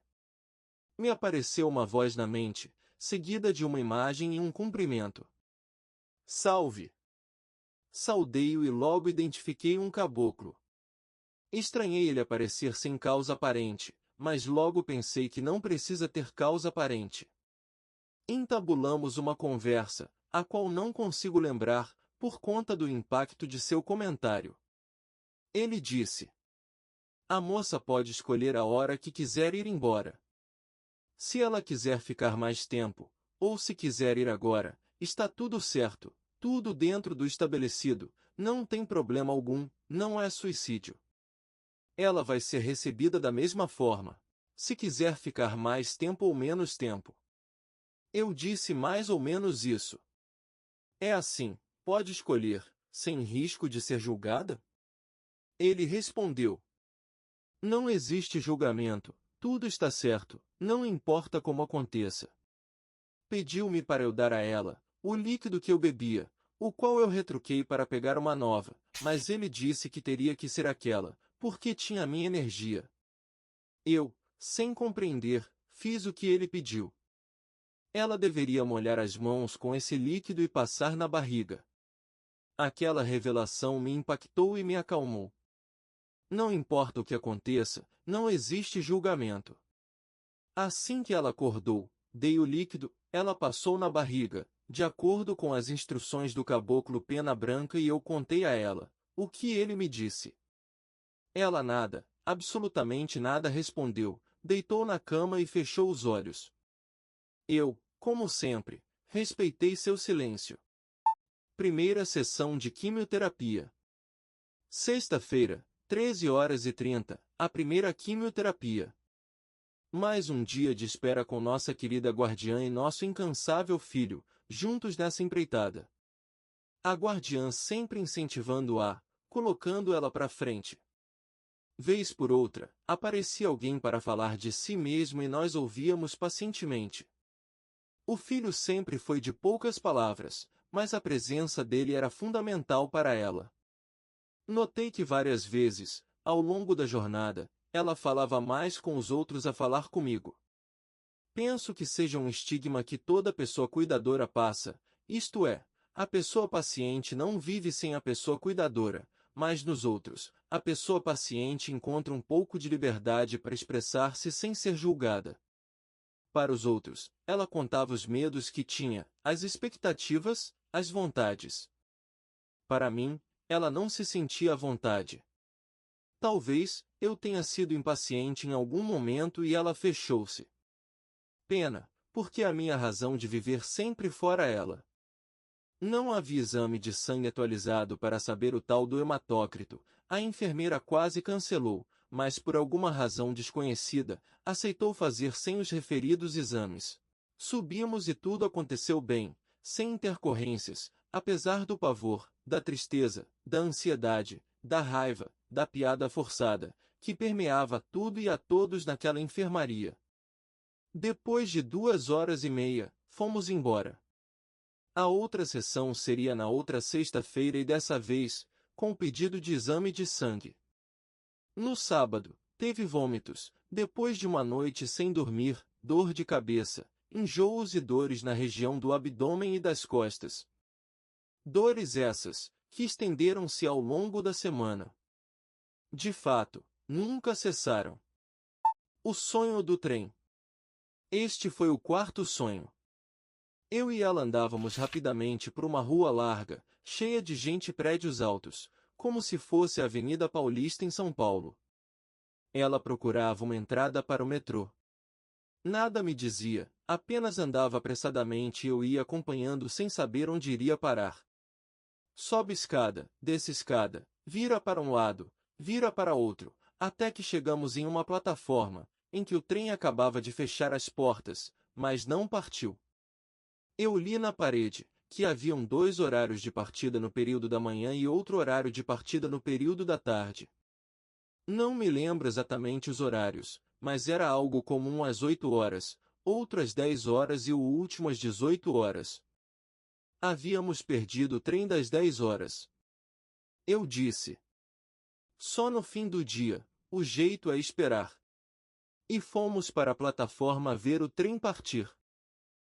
Me apareceu uma voz na mente, seguida de uma imagem e um cumprimento. Salve! Saudei-o e logo identifiquei um caboclo. Estranhei ele aparecer sem causa aparente, mas logo pensei que não precisa ter causa aparente. Entabulamos uma conversa, a qual não consigo lembrar, por conta do impacto de seu comentário. Ele disse: a moça pode escolher a hora que quiser ir embora. Se ela quiser ficar mais tempo, ou se quiser ir agora, está tudo certo, tudo dentro do estabelecido, não tem problema algum, não é suicídio. Ela vai ser recebida da mesma forma, se quiser ficar mais tempo ou menos tempo. Eu disse mais ou menos isso. É assim, pode escolher, sem risco de ser julgada? Ele respondeu: não existe julgamento, tudo está certo, não importa como aconteça. Pediu-me para eu dar a ela o líquido que eu bebia, o qual eu retruquei para pegar uma nova, mas ele disse que teria que ser aquela, porque tinha a minha energia. Eu, sem compreender, fiz o que ele pediu. Ela deveria molhar as mãos com esse líquido e passar na barriga. Aquela revelação me impactou e me acalmou. Não importa o que aconteça, não existe julgamento. Assim que ela acordou, dei o líquido, ela passou na barriga, de acordo com as instruções do caboclo Pena Branca, e eu contei a ela o que ele me disse. Ela nada, absolutamente nada respondeu, deitou na cama e fechou os olhos. Eu, como sempre, respeitei seu silêncio. Primeira sessão de quimioterapia. Sexta-feira, 13h30, a primeira quimioterapia. Mais um dia de espera com nossa querida guardiã e nosso incansável filho, juntos nessa empreitada. A guardiã sempre incentivando-a, colocando ela para frente. Vez por outra, aparecia alguém para falar de si mesmo e nós ouvíamos pacientemente. O filho sempre foi de poucas palavras, mas a presença dele era fundamental para ela. Notei que várias vezes, ao longo da jornada, ela falava mais com os outros a falar comigo. Penso que seja um estigma que toda pessoa cuidadora passa, isto é, a pessoa paciente não vive sem a pessoa cuidadora, mas nos outros, a pessoa paciente encontra um pouco de liberdade para expressar-se sem ser julgada. Para os outros, ela contava os medos que tinha, as expectativas, as vontades. Para mim, ela não se sentia à vontade. Talvez, eu tenha sido impaciente em algum momento e ela fechou-se. Pena, porque a minha razão de viver sempre fora ela. Não havia exame de sangue atualizado para saber o tal do hematócrito, a enfermeira quase cancelou, mas por alguma razão desconhecida, aceitou fazer sem os referidos exames. Subimos e tudo aconteceu bem, sem intercorrências, apesar do pavor, da tristeza, da ansiedade, da raiva, da piada forçada, que permeava tudo e a todos naquela enfermaria. Depois de 2h30, fomos embora. A outra sessão seria na outra sexta-feira e dessa vez, com o pedido de exame de sangue. No sábado, teve vômitos, depois de uma noite sem dormir, dor de cabeça, enjoos e dores na região do abdômen e das costas. Dores essas, que estenderam-se ao longo da semana. De fato, nunca cessaram. O sonho do trem. Este foi o quarto sonho. Eu e ela andávamos rapidamente por uma rua larga, cheia de gente e prédios altos, como se fosse a Avenida Paulista em São Paulo. Ela procurava uma entrada para o metrô. Nada me dizia, apenas andava apressadamente e eu ia acompanhando sem saber onde iria parar. Sobe escada, desce escada, vira para um lado, vira para outro, até que chegamos em uma plataforma, em que o trem acabava de fechar as portas, mas não partiu. Eu li na parede que haviam 2 horários de partida no período da manhã e outro horário de partida no período da tarde. Não me lembro exatamente os horários, mas era algo comum às 8 horas, outro às 10 horas e o último às 18 horas. Havíamos perdido o trem das 10 horas. Eu disse. Só no fim do dia, o jeito é esperar. E fomos para a plataforma ver o trem partir.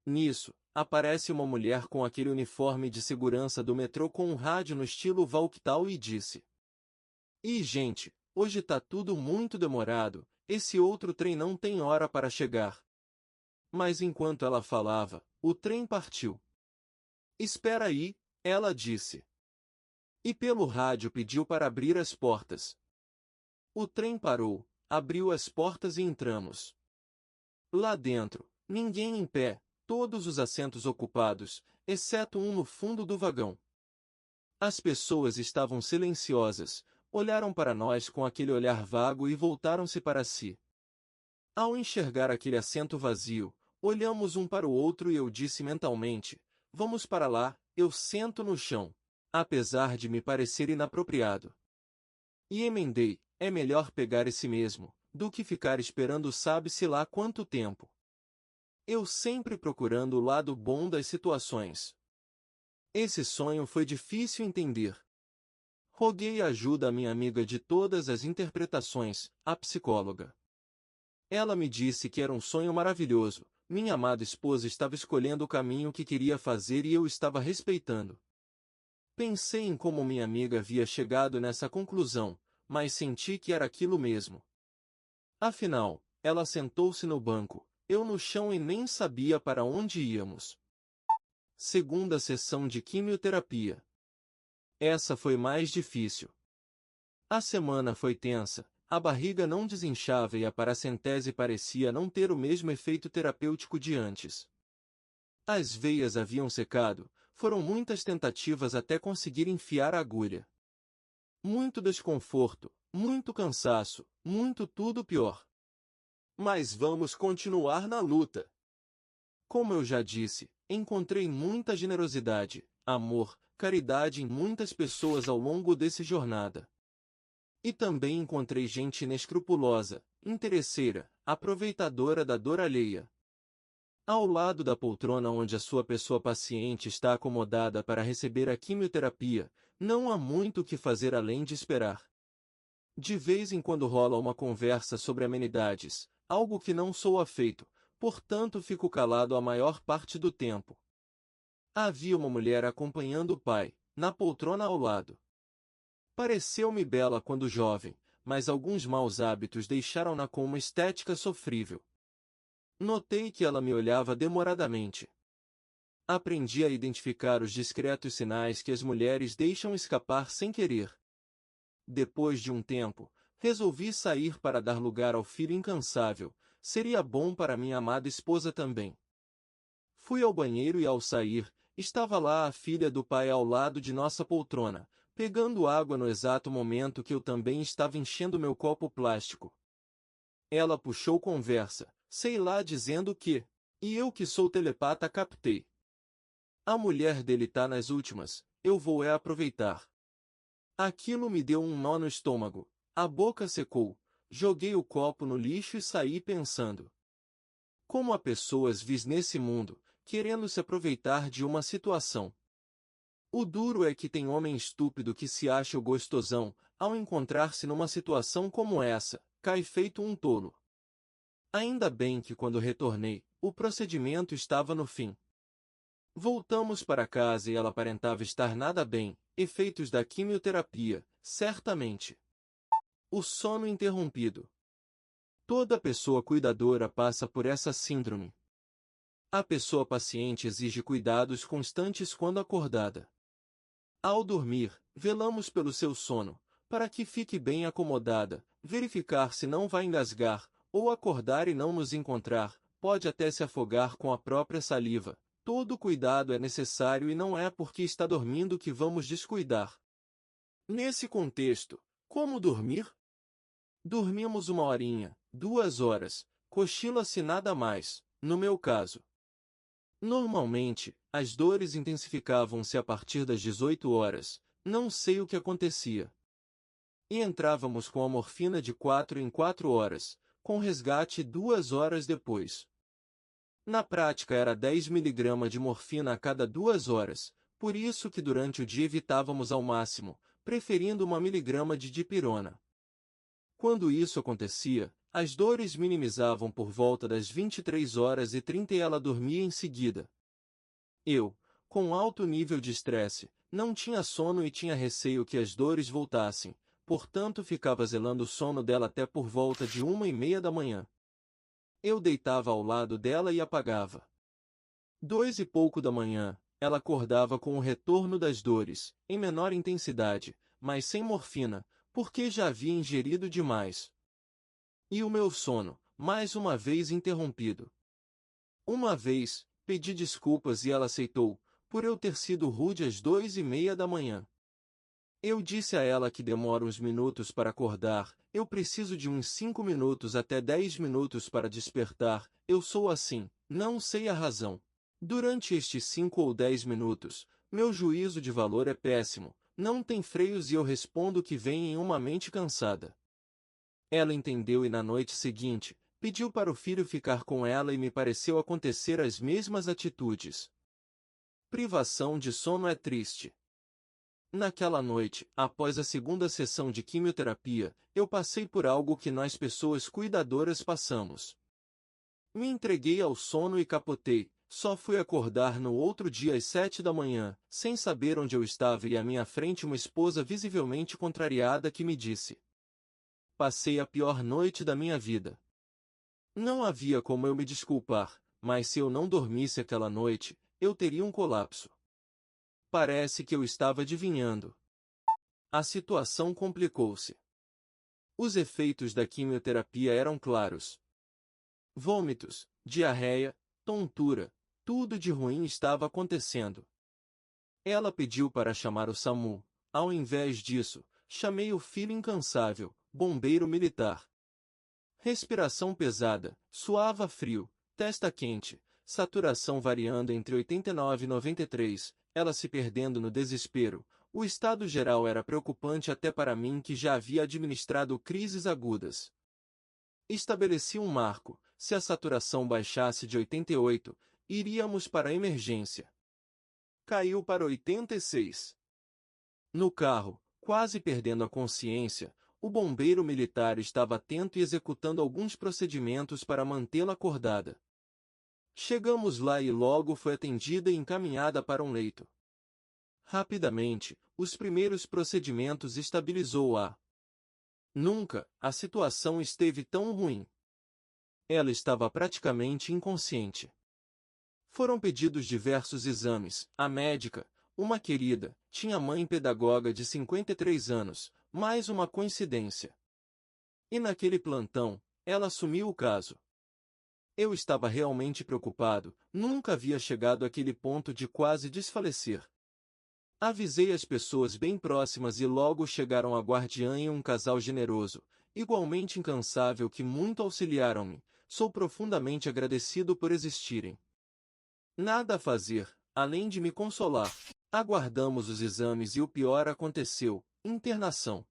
Nisso, aparece uma mulher com aquele uniforme de segurança do metrô com um rádio no estilo Walktal e disse: "Ih, gente, hoje tá tudo muito demorado, esse outro trem não tem hora para chegar." Mas enquanto ela falava, o trem partiu. "Espera aí", ela disse. E pelo rádio pediu para abrir as portas. O trem parou, abriu as portas e entramos. Lá dentro, ninguém em pé, todos os assentos ocupados, exceto um no fundo do vagão. As pessoas estavam silenciosas, olharam para nós com aquele olhar vago e voltaram-se para si. Ao enxergar aquele assento vazio, olhamos um para o outro e eu disse mentalmente: "Vamos para lá." Eu sento no chão, apesar de me parecer inapropriado. E emendei: "É melhor pegar esse mesmo, do que ficar esperando sabe-se lá quanto tempo." Eu sempre procurando o lado bom das situações. Esse sonho foi difícil entender. Roguei ajuda à minha amiga de todas as interpretações, a psicóloga. Ela me disse que era um sonho maravilhoso, minha amada esposa estava escolhendo o caminho que queria fazer e eu estava respeitando. Pensei em como minha amiga havia chegado nessa conclusão, mas senti que era aquilo mesmo. Afinal, ela sentou-se no banco, eu no chão e nem sabia para onde íamos. Segunda sessão de quimioterapia. Essa foi mais difícil. A semana foi tensa, a barriga não desinchava e a paracentese parecia não ter o mesmo efeito terapêutico de antes. As veias haviam secado, foram muitas tentativas até conseguir enfiar a agulha. Muito desconforto, muito cansaço, muito tudo pior. Mas vamos continuar na luta. Como eu já disse, encontrei muita generosidade, amor, caridade em muitas pessoas ao longo dessa jornada. E também encontrei gente inescrupulosa, interesseira, aproveitadora da dor alheia. Ao lado da poltrona onde a sua pessoa paciente está acomodada para receber a quimioterapia, não há muito o que fazer além de esperar. De vez em quando rola uma conversa sobre amenidades, algo que não sou afeito, portanto fico calado a maior parte do tempo. Havia uma mulher acompanhando o pai, na poltrona ao lado. Pareceu-me bela quando jovem, mas alguns maus hábitos deixaram-na com uma estética sofrível. Notei que ela me olhava demoradamente. Aprendi a identificar os discretos sinais que as mulheres deixam escapar sem querer. Depois de um tempo, resolvi sair para dar lugar ao filho incansável, seria bom para minha amada esposa também. Fui ao banheiro e ao sair, estava lá a filha do pai ao lado de nossa poltrona, pegando água no exato momento que eu também estava enchendo meu copo plástico. Ela puxou conversa, sei lá dizendo o quê, e eu que sou telepata captei. A mulher dele tá nas últimas, eu vou aproveitar. Aquilo me deu um nó no estômago, a boca secou, joguei o copo no lixo e saí pensando. Como há pessoas vis nesse mundo, querendo se aproveitar de uma situação. O duro é que tem homem estúpido que se acha o gostosão, ao encontrar-se numa situação como essa, cai feito um tolo. Ainda bem que quando retornei, o procedimento estava no fim. Voltamos para casa e ela aparentava estar nada bem, efeitos da quimioterapia, certamente. O sono interrompido. Toda pessoa cuidadora passa por essa síndrome. A pessoa paciente exige cuidados constantes quando acordada. Ao dormir, velamos pelo seu sono, para que fique bem acomodada, verificar se não vai engasgar, ou acordar e não nos encontrar, pode até se afogar com a própria saliva. Todo cuidado é necessário e não é porque está dormindo que vamos descuidar. Nesse contexto, como dormir? Dormimos 1 horinha, 2 horas, cochila-se nada mais, no meu caso. Normalmente, as dores intensificavam-se a partir das 18 horas, não sei o que acontecia. E entrávamos com a morfina de 4 em 4 horas, com resgate 2 horas depois. Na prática era 10 miligramas de morfina a cada 2 horas, por isso que durante o dia evitávamos ao máximo, preferindo 1 miligrama de dipirona. Quando isso acontecia, as dores minimizavam por volta das 23h30 e ela dormia em seguida. Eu, com alto nível de estresse, não tinha sono e tinha receio que as dores voltassem, portanto ficava zelando o sono dela até por volta de 1h30 da manhã. Eu deitava ao lado dela e apagava. 2 e pouco da manhã, ela acordava com o retorno das dores, em menor intensidade, mas sem morfina, porque já havia ingerido demais. E o meu sono, mais uma vez interrompido. Uma vez, pedi desculpas e ela aceitou, por eu ter sido rude às 2h30 da manhã. Eu disse a ela que demora uns minutos para acordar, eu preciso de uns 5 minutos até 10 minutos para despertar, eu sou assim, não sei a razão. Durante estes 5 ou 10 minutos, meu juízo de valor é péssimo, não tem freios e eu respondo que vem em uma mente cansada. Ela entendeu e na noite seguinte, pediu para o filho ficar com ela e me pareceu acontecer as mesmas atitudes. Privação de sono é triste. Naquela noite, após a segunda sessão de quimioterapia, eu passei por algo que nós pessoas cuidadoras passamos. Me entreguei ao sono e capotei, só fui acordar no outro dia às 7 da manhã, sem saber onde eu estava e à minha frente uma esposa visivelmente contrariada que me disse: passei a pior noite da minha vida. Não havia como eu me desculpar, mas se eu não dormisse aquela noite, eu teria um colapso. Parece que eu estava adivinhando. A situação complicou-se. Os efeitos da quimioterapia eram claros. Vômitos, diarreia, tontura, tudo de ruim estava acontecendo. Ela pediu para chamar o SAMU. Ao invés disso, chamei o filho incansável, bombeiro militar. Respiração pesada, suava frio, testa quente, saturação variando entre 89 e 93, ela se perdendo no desespero. O estado geral era preocupante até para mim que já havia administrado crises agudas. Estabeleci um marco: se a saturação baixasse de 88, iríamos para a emergência. Caiu para 86. No carro, quase perdendo a consciência, o bombeiro militar estava atento e executando alguns procedimentos para mantê-la acordada. Chegamos lá e logo foi atendida e encaminhada para um leito. Rapidamente, os primeiros procedimentos estabilizou-a. Nunca, a situação esteve tão ruim. Ela estava praticamente inconsciente. Foram pedidos diversos exames. A médica, uma querida, tinha mãe pedagoga de 53 anos, mais uma coincidência. E naquele plantão, ela assumiu o caso. Eu estava realmente preocupado, nunca havia chegado àquele ponto de quase desfalecer. Avisei as pessoas bem próximas e logo chegaram a guardiã e um casal generoso, igualmente incansável que muito auxiliaram-me. Sou profundamente agradecido por existirem. Nada a fazer, além de me consolar. Aguardamos os exames e o pior aconteceu: internação.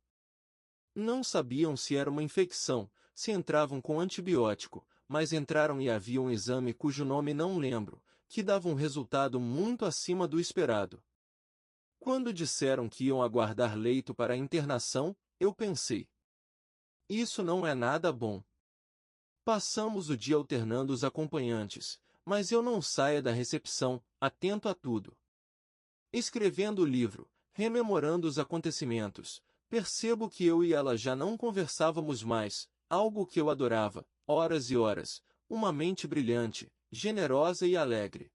Não sabiam se era uma infecção, se entravam com antibiótico, mas entraram e havia um exame cujo nome não lembro, que dava um resultado muito acima do esperado. Quando disseram que iam aguardar leito para a internação, eu pensei: isso não é nada bom. Passamos o dia alternando os acompanhantes, mas eu não saía da recepção, atento a tudo. Escrevendo o livro, rememorando os acontecimentos, percebo que eu e ela já não conversávamos mais, algo que eu adorava, horas e horas, uma mente brilhante, generosa e alegre.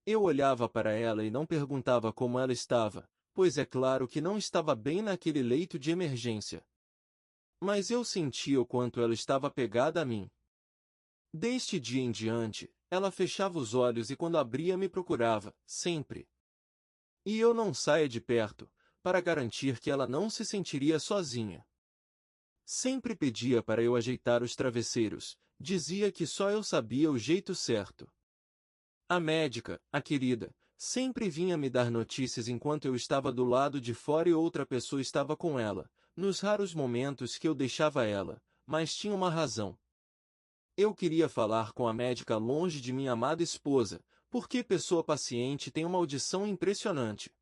Eu olhava para ela e não perguntava como ela estava, pois é claro que não estava bem naquele leito de emergência. Mas eu sentia o quanto ela estava apegada a mim. Deste dia em diante, ela fechava os olhos e quando abria me procurava, sempre. E eu não saía de perto, para garantir que ela não se sentiria sozinha. Sempre pedia para eu ajeitar os travesseiros, dizia que só eu sabia o jeito certo. A médica, a querida, sempre vinha me dar notícias enquanto eu estava do lado de fora e outra pessoa estava com ela, nos raros momentos que eu deixava ela, mas tinha uma razão. Eu queria falar com a médica longe de minha amada esposa, porque pessoa paciente tem uma audição impressionante.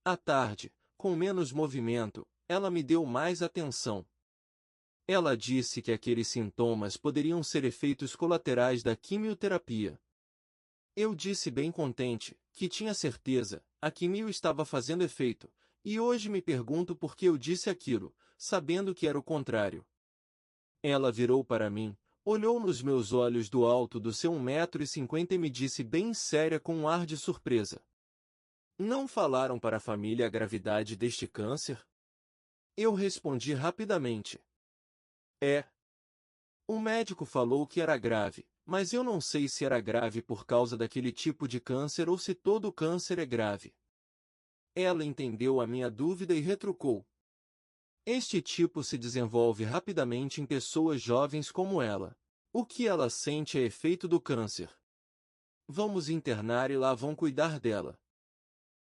À tarde, com menos movimento, ela me deu mais atenção. Ela disse que aqueles sintomas poderiam ser efeitos colaterais da quimioterapia. Eu disse bem contente, que tinha certeza, a quimio estava fazendo efeito, e hoje me pergunto por que eu disse aquilo, sabendo que era o contrário. Ela virou para mim, olhou nos meus olhos do alto do seu 1,50 m e me disse bem séria com um ar de surpresa. Não falaram para a família a gravidade deste câncer? Eu respondi rapidamente. É. O médico falou que era grave, mas eu não sei se era grave por causa daquele tipo de câncer ou se todo câncer é grave. Ela entendeu a minha dúvida e retrucou. Este tipo se desenvolve rapidamente em pessoas jovens como ela. O que ela sente é efeito do câncer. Vamos internar e lá vão cuidar dela.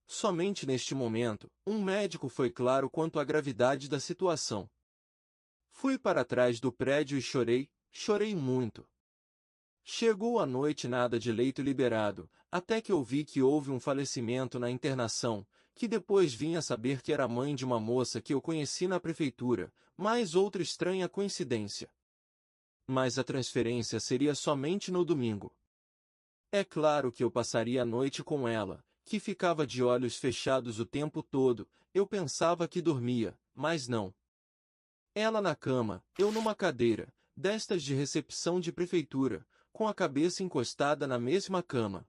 Somente neste momento, um médico foi claro quanto à gravidade da situação. Fui para trás do prédio e chorei, chorei muito. Chegou a noite nada de leito liberado, até que ouvi que houve um falecimento na internação, que depois vim a saber que era mãe de uma moça que eu conheci na prefeitura, mais outra estranha coincidência. Mas a transferência seria somente no domingo. É claro que eu passaria a noite com ela, que ficava de olhos fechados o tempo todo, eu pensava que dormia, mas não. Ela na cama, eu numa cadeira, destas de recepção de prefeitura, com a cabeça encostada na mesma cama.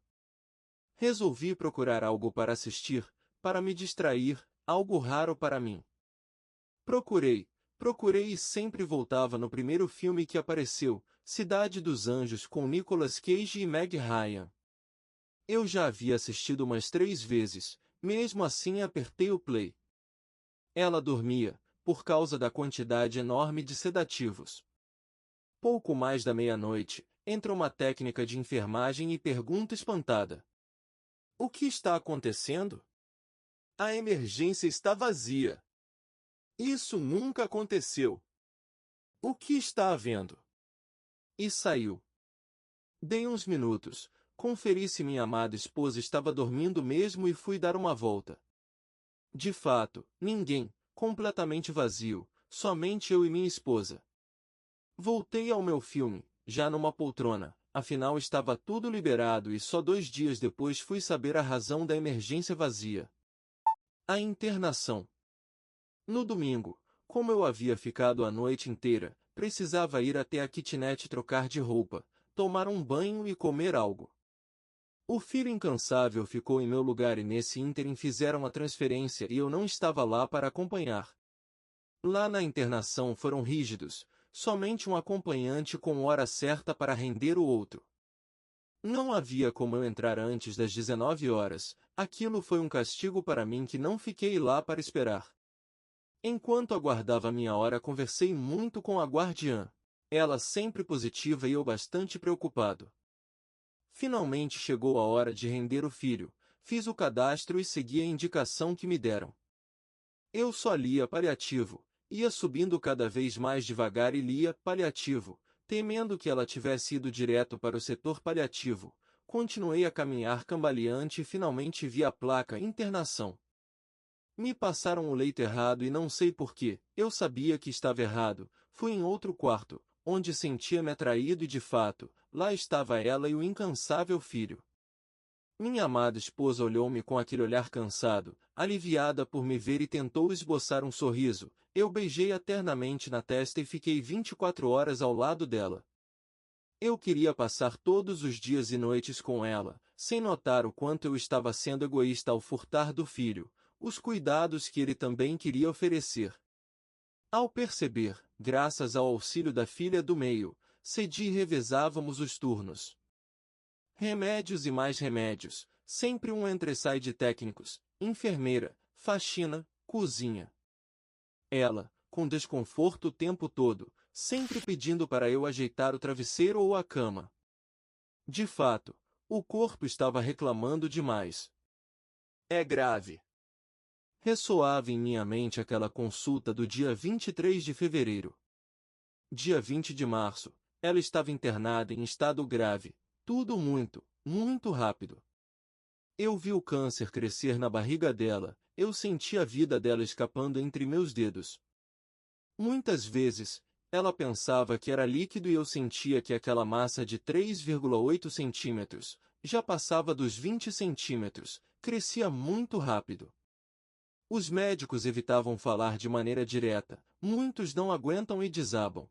Resolvi procurar algo para assistir, para me distrair, algo raro para mim. Procurei e sempre voltava no primeiro filme que apareceu, Cidade dos Anjos com Nicolas Cage e Meg Ryan. Eu já havia assistido umas 3 vezes, mesmo assim apertei o play. Ela dormia, por causa da quantidade enorme de sedativos. Pouco mais da meia-noite, entra uma técnica de enfermagem e pergunta espantada. O que está acontecendo? A emergência está vazia. Isso nunca aconteceu. O que está havendo? E saiu. Dei uns minutos, conferi se minha amada esposa estava dormindo mesmo e fui dar uma volta. De fato, ninguém, completamente vazio, somente eu e minha esposa. Voltei ao meu filme, já numa poltrona, afinal estava tudo liberado e só 2 dias depois fui saber a razão da emergência vazia. A internação. No domingo, como eu havia ficado a noite inteira, precisava ir até a kitnet trocar de roupa, tomar um banho e comer algo. O filho incansável ficou em meu lugar e nesse ínterim fizeram a transferência e eu não estava lá para acompanhar. Lá na internação foram rígidos, somente um acompanhante com hora certa para render o outro. Não havia como eu entrar antes das 19 horas, aquilo foi um castigo para mim que não fiquei lá para esperar. Enquanto aguardava minha hora conversei muito com a guardiã. Ela sempre positiva e eu bastante preocupado. Finalmente chegou a hora de render o filho, fiz o cadastro e segui a indicação que me deram. Eu só lia paliativo, ia subindo cada vez mais devagar e lia paliativo, temendo que ela tivesse ido direto para o setor paliativo. Continuei a caminhar cambaleante e finalmente vi a placa internação. Me passaram o leito errado e não sei porquê, eu sabia que estava errado, fui em outro quarto, onde sentia-me atraído e de fato, lá estava ela e o incansável filho. Minha amada esposa olhou-me com aquele olhar cansado, aliviada por me ver e tentou esboçar um sorriso. Eu beijei-a ternamente na testa e fiquei 24 horas ao lado dela. Eu queria passar todos os dias e noites com ela, sem notar o quanto eu estava sendo egoísta ao furtar do filho, os cuidados que ele também queria oferecer. Ao perceber, graças ao auxílio da filha do meio, cedi e revezávamos os turnos. Remédios e mais remédios, sempre um entre-sai de técnicos, enfermeira, faxina, cozinha. Ela, com desconforto o tempo todo, sempre pedindo para eu ajeitar o travesseiro ou a cama. De fato, o corpo estava reclamando demais. É grave. Ressoava em minha mente aquela consulta do dia 23 de fevereiro. Dia 20 de março, ela estava internada em estado grave, tudo muito, muito rápido. Eu vi o câncer crescer na barriga dela, eu senti a vida dela escapando entre meus dedos. Muitas vezes, ela pensava que era líquido e eu sentia que aquela massa de 3,8 centímetros, já passava dos 20 centímetros, crescia muito rápido. Os médicos evitavam falar de maneira direta, muitos não aguentam e desabam.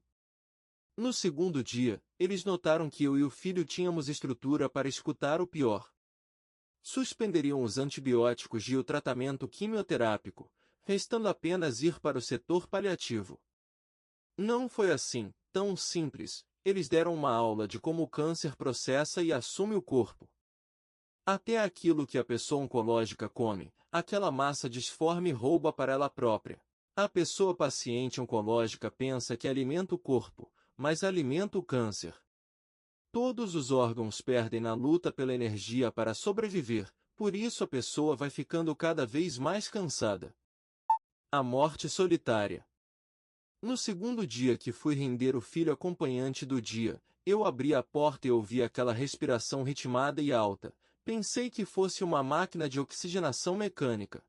No segundo dia, eles notaram que eu e o filho tínhamos estrutura para escutar o pior. Suspenderiam os antibióticos e o tratamento quimioterápico, restando apenas ir para o setor paliativo. Não foi assim, tão simples, eles deram uma aula de como o câncer processa e assume o corpo. Até aquilo que a pessoa oncológica come, aquela massa disforme rouba para ela própria. A pessoa paciente oncológica pensa que alimenta o corpo, mas alimenta o câncer. Todos os órgãos perdem na luta pela energia para sobreviver, por isso a pessoa vai ficando cada vez mais cansada. A morte solitária. No segundo dia que fui render o filho acompanhante do dia, eu abri a porta e ouvi aquela respiração ritmada e alta. Pensei que fosse uma máquina de oxigenação mecânica.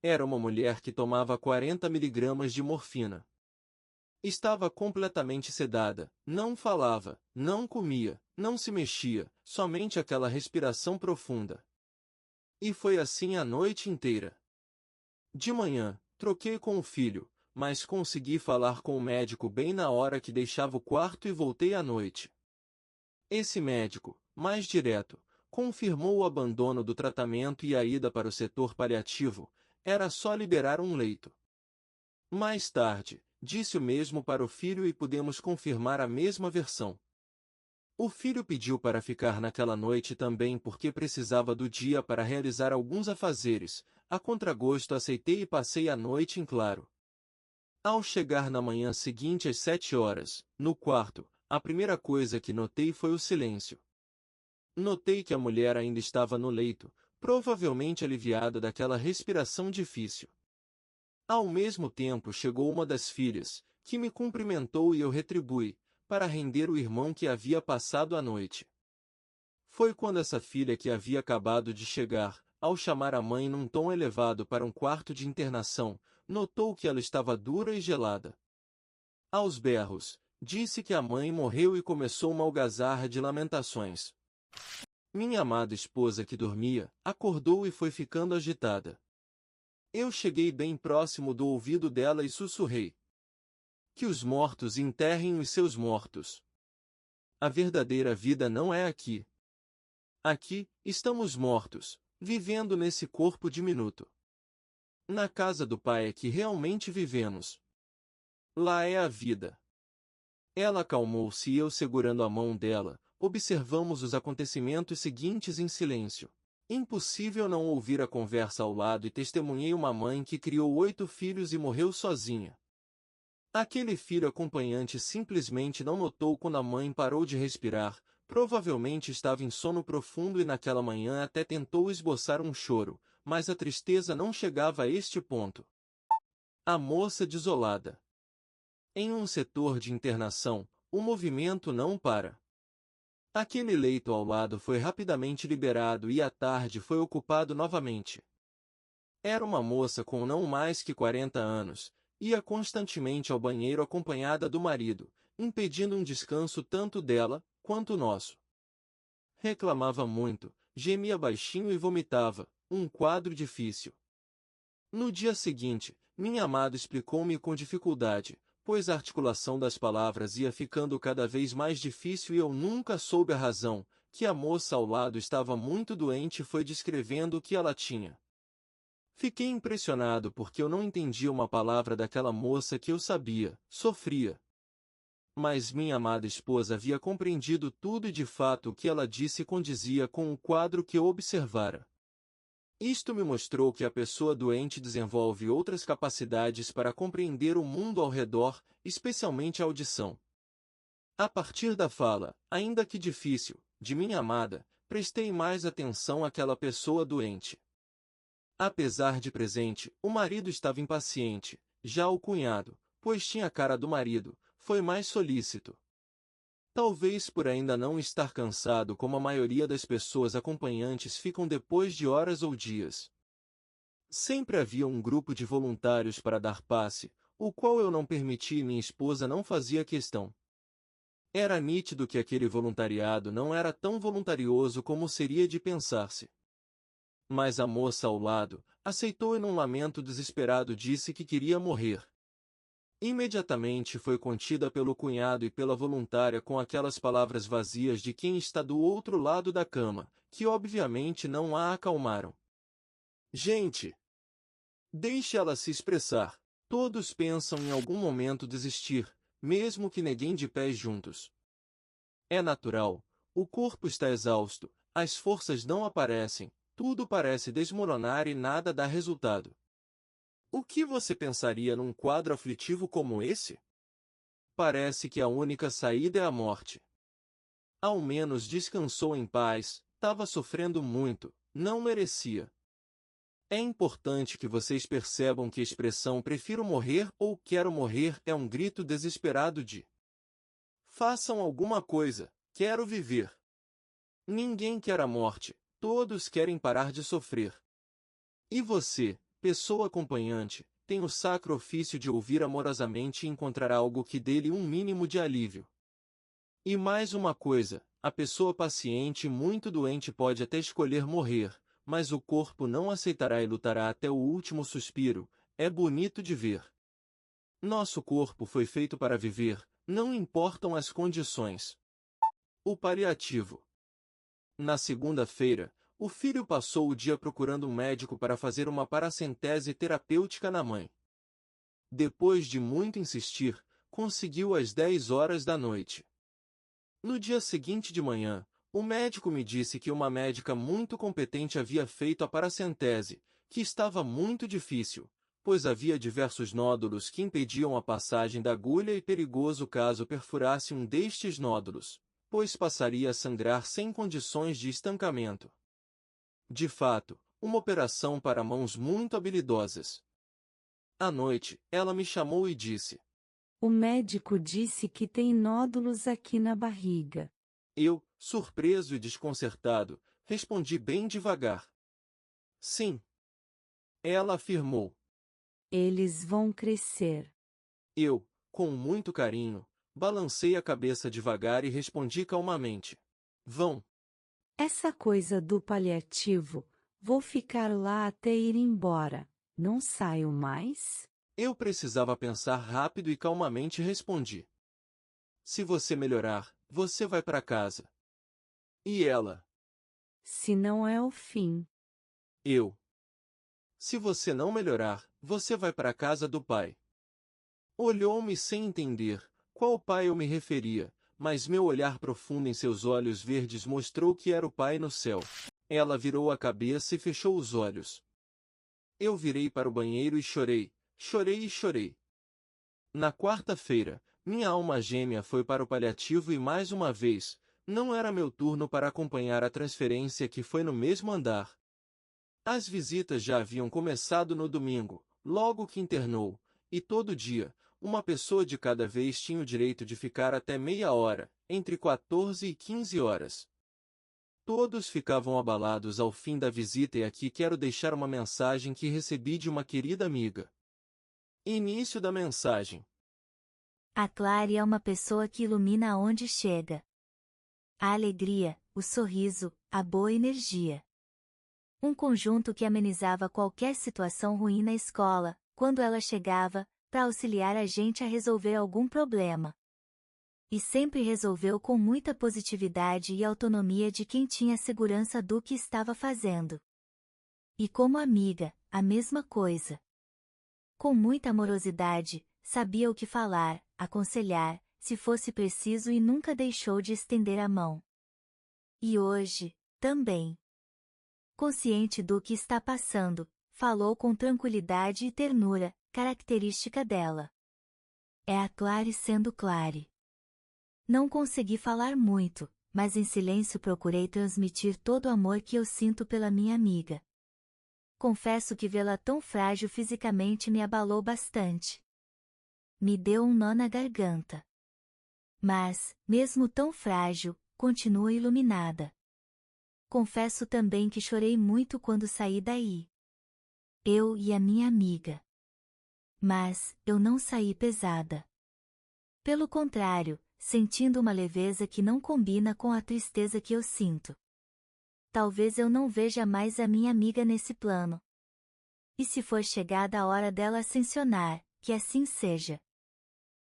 Era uma mulher que tomava 40 miligramas de morfina. Estava completamente sedada, não falava, não comia, não se mexia, somente aquela respiração profunda. E foi assim a noite inteira. De manhã, troquei com o filho, mas consegui falar com o médico bem na hora que deixava o quarto e voltei à noite. Esse médico, mais direto, confirmou o abandono do tratamento e a ida para o setor paliativo, era só liberar um leito. Mais tarde, disse o mesmo para o filho e pudemos confirmar a mesma versão. O filho pediu para ficar naquela noite também porque precisava do dia para realizar alguns afazeres, a contragosto aceitei e passei a noite em claro. Ao chegar na manhã seguinte às 7 horas, no quarto, a primeira coisa que notei foi o silêncio. Notei que a mulher ainda estava no leito, provavelmente aliviada daquela respiração difícil. Ao mesmo tempo chegou uma das filhas, que me cumprimentou e eu retribuí, para render o irmão que havia passado a noite. Foi quando essa filha que havia acabado de chegar, ao chamar a mãe num tom elevado para um quarto de internação, notou que ela estava dura e gelada. Aos berros, disse que a mãe morreu e começou uma algazarra de lamentações. Minha amada esposa que dormia, acordou e foi ficando agitada. Eu cheguei bem próximo do ouvido dela e sussurrei: que os mortos enterrem os seus mortos. A verdadeira vida não é aqui. Aqui, estamos mortos, vivendo nesse corpo diminuto. Na casa do Pai é que realmente vivemos. Lá é a vida. Ela acalmou-se e eu, segurando a mão dela, observamos os acontecimentos seguintes em silêncio. Impossível não ouvir a conversa ao lado e testemunhei uma mãe que criou 8 filhos e morreu sozinha. Aquele filho acompanhante simplesmente não notou quando a mãe parou de respirar, provavelmente estava em sono profundo e naquela manhã até tentou esboçar um choro, mas a tristeza não chegava a este ponto. A moça desolada. Em um setor de internação, o movimento não para. Aquele leito ao lado foi rapidamente liberado e à tarde foi ocupado novamente. Era uma moça com não mais que 40 anos, ia constantemente ao banheiro acompanhada do marido, impedindo um descanso tanto dela, quanto nosso. Reclamava muito, gemia baixinho e vomitava, um quadro difícil. No dia seguinte, minha amada explicou-me com dificuldade, pois a articulação das palavras ia ficando cada vez mais difícil e eu nunca soube a razão, que a moça ao lado estava muito doente e foi descrevendo o que ela tinha. Fiquei impressionado porque eu não entendia uma palavra daquela moça que eu sabia, sofria. Mas minha amada esposa havia compreendido tudo e de fato o que ela disse condizia com o quadro que eu observara. Isto me mostrou que a pessoa doente desenvolve outras capacidades para compreender o mundo ao redor, especialmente a audição. A partir da fala, ainda que difícil, de minha amada, prestei mais atenção àquela pessoa doente. Apesar de presente, o marido estava impaciente, já o cunhado, pois tinha a cara do marido, foi mais solícito. Talvez por ainda não estar cansado como a maioria das pessoas acompanhantes ficam depois de horas ou dias. Sempre havia um grupo de voluntários para dar passe, o qual eu não permiti e minha esposa não fazia questão. Era nítido que aquele voluntariado não era tão voluntarioso como seria de pensar-se. Mas a moça ao lado, aceitou e num lamento desesperado disse que queria morrer. Imediatamente foi contida pelo cunhado e pela voluntária com aquelas palavras vazias de quem está do outro lado da cama, que obviamente não a acalmaram. Gente! Deixe ela se expressar. Todos pensam em algum momento desistir, mesmo que neguem de pés juntos. É natural, o corpo está exausto, as forças não aparecem, tudo parece desmoronar e nada dá resultado. O que você pensaria num quadro aflitivo como esse? Parece que a única saída é a morte. Ao menos descansou em paz, estava sofrendo muito, não merecia. É importante que vocês percebam que a expressão prefiro morrer ou quero morrer é um grito desesperado de façam alguma coisa, quero viver. Ninguém quer a morte, todos querem parar de sofrer. E você, pessoa acompanhante, tem o sacro ofício de ouvir amorosamente e encontrar algo que dê-lhe um mínimo de alívio. E mais uma coisa, a pessoa paciente e muito doente pode até escolher morrer, mas o corpo não aceitará e lutará até o último suspiro, é bonito de ver. Nosso corpo foi feito para viver, não importam as condições. O paliativo. Na segunda-feira, o filho passou o dia procurando um médico para fazer uma paracentese terapêutica na mãe. Depois de muito insistir, conseguiu às 10 horas da noite. No dia seguinte de manhã, o médico me disse que uma médica muito competente havia feito a paracentese, que estava muito difícil, pois havia diversos nódulos que impediam a passagem da agulha e perigoso caso perfurasse um destes nódulos, pois passaria a sangrar sem condições de estancamento. De fato, uma operação para mãos muito habilidosas. À noite, ela me chamou e disse: O médico disse que tem nódulos aqui na barriga. Eu, surpreso e desconcertado, respondi bem devagar: sim. Ela afirmou. Eles vão crescer. Eu, com muito carinho, balancei a cabeça devagar e respondi calmamente: vão. Essa coisa do paliativo, vou ficar lá até ir embora. Não saio mais? Eu precisava pensar rápido e calmamente respondi: se você melhorar, você vai para casa. E ela? Se não é o fim. Eu. Se você não melhorar, você vai para a casa do pai. Olhou-me sem entender qual pai eu me referia, mas meu olhar profundo em seus olhos verdes mostrou que era o pai no céu. Ela virou a cabeça e fechou os olhos. Eu virei para o banheiro e chorei, chorei e chorei. Na quarta-feira, minha alma gêmea foi para o paliativo e mais uma vez, não era meu turno para acompanhar a transferência que foi no mesmo andar. As visitas já haviam começado no domingo, logo que internou, e todo dia, uma pessoa de cada vez tinha o direito de ficar até meia hora, entre 14 e 15 horas. Todos ficavam abalados ao fim da visita e aqui quero deixar uma mensagem que recebi de uma querida amiga. Início da mensagem. A Clary é uma pessoa que ilumina aonde chega. A alegria, o sorriso, a boa energia. Um conjunto que amenizava qualquer situação ruim na escola, quando ela chegava, para auxiliar a gente a resolver algum problema. E sempre resolveu com muita positividade e autonomia de quem tinha segurança do que estava fazendo. E como amiga, a mesma coisa. Com muita amorosidade, sabia o que falar, aconselhar, se fosse preciso e nunca deixou de estender a mão. E hoje, também. Consciente do que está passando, falou com tranquilidade e ternura, característica dela. É a Clary sendo Clary. Não consegui falar muito, mas em silêncio procurei transmitir todo o amor que eu sinto pela minha amiga. Confesso que vê-la tão frágil fisicamente me abalou bastante. Me deu um nó na garganta. Mas, mesmo tão frágil, continua iluminada. Confesso também que chorei muito quando saí daí. Eu e a minha amiga. Mas, eu não saí pesada. Pelo contrário, sentindo uma leveza que não combina com a tristeza que eu sinto. Talvez eu não veja mais a minha amiga nesse plano. E se for chegada a hora dela ascensionar, que assim seja.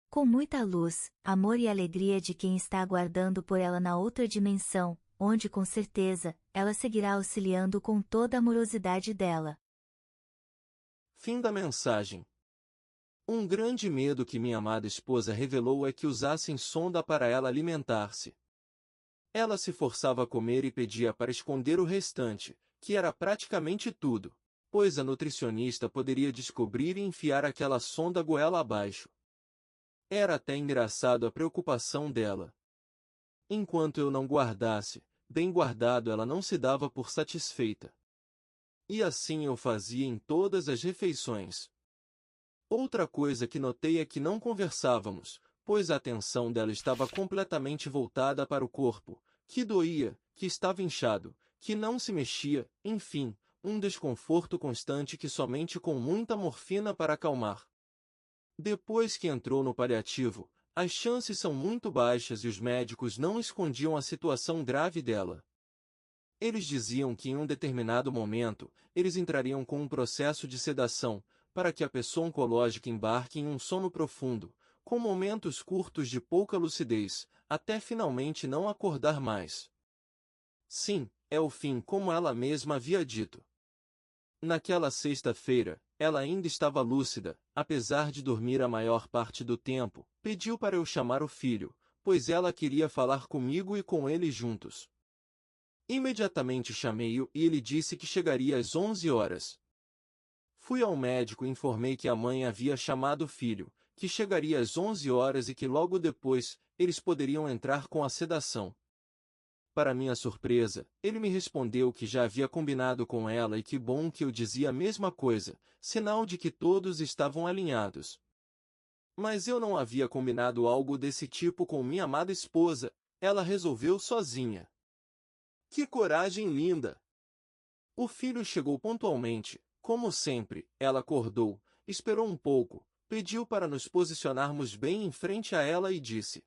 Com muita luz, amor e alegria de quem está aguardando por ela na outra dimensão, onde com certeza, ela seguirá auxiliando com toda a amorosidade dela. Fim da mensagem. Um grande medo que minha amada esposa revelou é que usassem sonda para ela alimentar-se. Ela se forçava a comer e pedia para esconder o restante, que era praticamente tudo, pois a nutricionista poderia descobrir e enfiar aquela sonda goela abaixo. Era até engraçado a preocupação dela. Enquanto eu não guardasse, bem guardado, ela não se dava por satisfeita. E assim eu fazia em todas as refeições. Outra coisa que notei é que não conversávamos, pois a atenção dela estava completamente voltada para o corpo, que doía, que estava inchado, que não se mexia, enfim, um desconforto constante que somente com muita morfina para acalmar. Depois que entrou no paliativo, as chances são muito baixas e os médicos não escondiam a situação grave dela. Eles diziam que em um determinado momento, eles entrariam com um processo de sedação, para que a pessoa oncológica embarque em um sono profundo, com momentos curtos de pouca lucidez, até finalmente não acordar mais. Sim, é o fim como ela mesma havia dito. Naquela sexta-feira, ela ainda estava lúcida, apesar de dormir a maior parte do tempo, pediu para eu chamar o filho, pois ela queria falar comigo e com ele juntos. Imediatamente chamei-o e ele disse que chegaria às 11 horas. Fui ao médico e informei que a mãe havia chamado o filho, que chegaria às 11 horas e que logo depois, eles poderiam entrar com a sedação. Para minha surpresa, ele me respondeu que já havia combinado com ela e que bom que eu dizia a mesma coisa, sinal de que todos estavam alinhados. Mas eu não havia combinado algo desse tipo com minha amada esposa, ela resolveu sozinha. Que coragem linda! O filho chegou pontualmente, como sempre, ela acordou, esperou um pouco, pediu para nos posicionarmos bem em frente a ela e disse: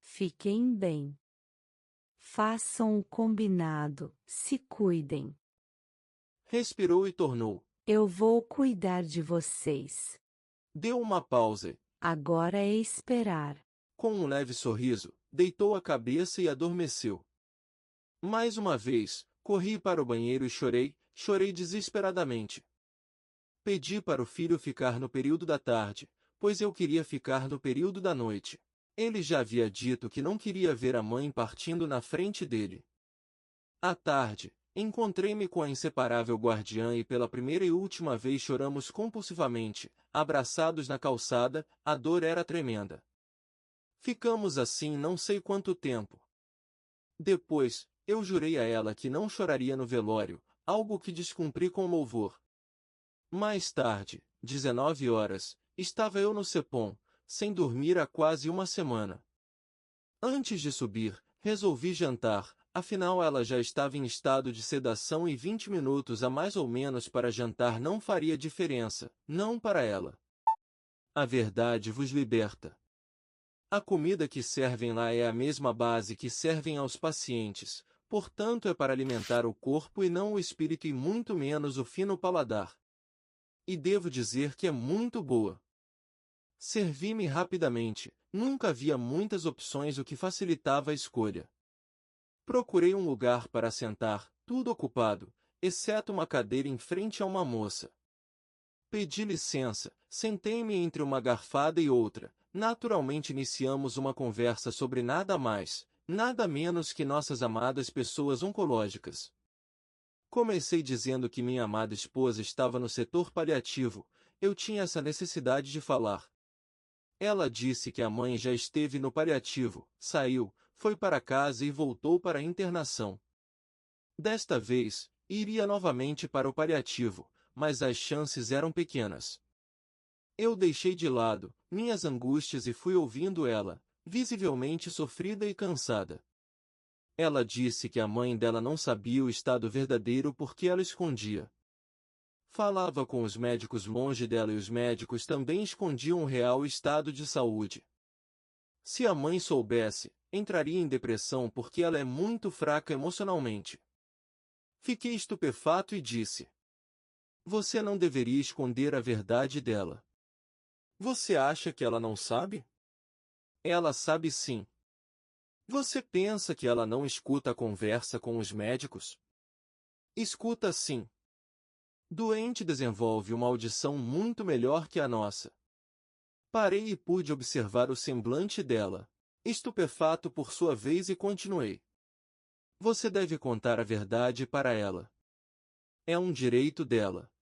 Fiquem bem. Façam o combinado, se cuidem. Respirou e tornou. Eu vou cuidar de vocês. Deu uma pausa. Agora é esperar. Com um leve sorriso, deitou a cabeça e adormeceu. Mais uma vez, corri para o banheiro e chorei desesperadamente. Pedi para o filho ficar no período da tarde, pois eu queria ficar no período da noite. Ele já havia dito que não queria ver a mãe partindo na frente dele. À tarde, encontrei-me com a inseparável guardiã e pela primeira e última vez choramos compulsivamente, abraçados na calçada, a dor era tremenda. Ficamos assim não sei quanto tempo. Depois, eu jurei a ela que não choraria no velório, algo que descumpri com louvor. Mais tarde, 19 horas, estava eu no Cepom, sem dormir há quase uma semana. Antes de subir, resolvi jantar, afinal ela já estava em estado de sedação e 20 minutos a mais ou menos para jantar não faria diferença, não para ela. A verdade vos liberta. A comida que servem lá é a mesma base que servem aos pacientes, portanto é para alimentar o corpo e não o espírito e muito menos o fino paladar. E devo dizer que é muito boa. Servi-me rapidamente, nunca havia muitas opções, o que facilitava a escolha. Procurei um lugar para sentar, tudo ocupado, exceto uma cadeira em frente a uma moça. Pedi licença, sentei-me entre uma garfada e outra. Naturalmente iniciamos uma conversa sobre nada mais, nada menos que nossas amadas pessoas oncológicas. Comecei dizendo que minha amada esposa estava no setor paliativo, eu tinha essa necessidade de falar. Ela disse que a mãe já esteve no paliativo, saiu, foi para casa e voltou para a internação. Desta vez, iria novamente para o paliativo, mas as chances eram pequenas. Eu deixei de lado minhas angústias e fui ouvindo ela, visivelmente sofrida e cansada. Ela disse que a mãe dela não sabia o estado verdadeiro porque ela escondia. Falava com os médicos longe dela e os médicos também escondiam o real estado de saúde. Se a mãe soubesse, entraria em depressão porque ela é muito fraca emocionalmente. Fiquei estupefato e disse: Você não deveria esconder a verdade dela. Você acha que ela não sabe? Ela sabe sim. Você pensa que ela não escuta a conversa com os médicos? Escuta sim. Doente desenvolve uma audição muito melhor que a nossa. Parei e pude observar o semblante dela, estupefato por sua vez e continuei. Você deve contar a verdade para ela. É um direito dela.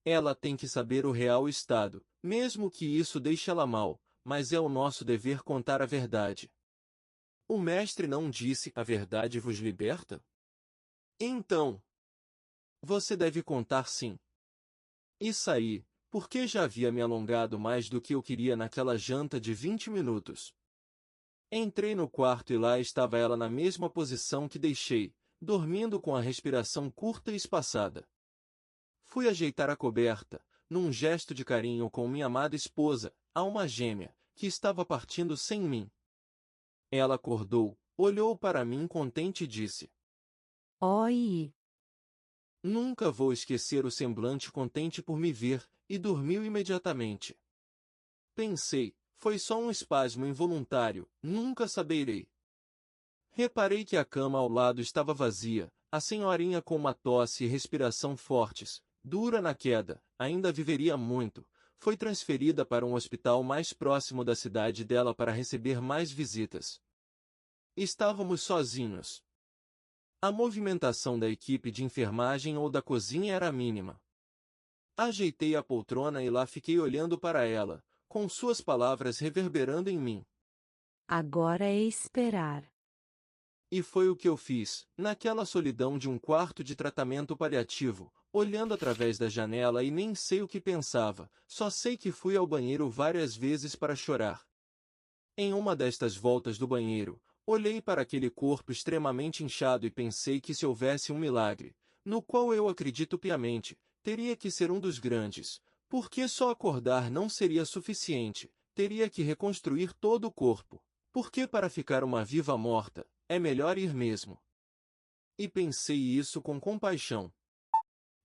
Ela tem que saber o real estado, mesmo que isso deixe ela mal, mas é o nosso dever contar a verdade. O mestre não disse: a verdade vos liberta? Então, você deve contar sim. E saí, porque já havia me alongado mais do que eu queria naquela janta de 20 minutos. Entrei no quarto e lá estava ela na mesma posição que deixei, dormindo com a respiração curta e espaçada. Fui ajeitar a coberta, num gesto de carinho com minha amada esposa, alma gêmea, que estava partindo sem mim. Ela acordou, olhou para mim contente e disse: Oi! Nunca vou esquecer o semblante contente por me ver, e dormiu imediatamente. Pensei, foi só um espasmo involuntário, nunca saberei. Reparei que a cama ao lado estava vazia, a senhorinha com uma tosse e respiração fortes, dura na queda, ainda viveria muito, foi transferida para um hospital mais próximo da cidade dela para receber mais visitas. Estávamos sozinhos. A movimentação da equipe de enfermagem ou da cozinha era mínima. Ajeitei a poltrona e lá fiquei olhando para ela, com suas palavras reverberando em mim. Agora é esperar. E foi o que eu fiz, naquela solidão de um quarto de tratamento paliativo, olhando através da janela e nem sei o que pensava, só sei que fui ao banheiro várias vezes para chorar. Em uma destas voltas do banheiro, olhei para aquele corpo extremamente inchado e pensei que se houvesse um milagre, no qual eu acredito piamente, teria que ser um dos grandes, porque só acordar não seria suficiente, teria que reconstruir todo o corpo, porque para ficar uma viva morta, é melhor ir mesmo. E pensei isso com compaixão.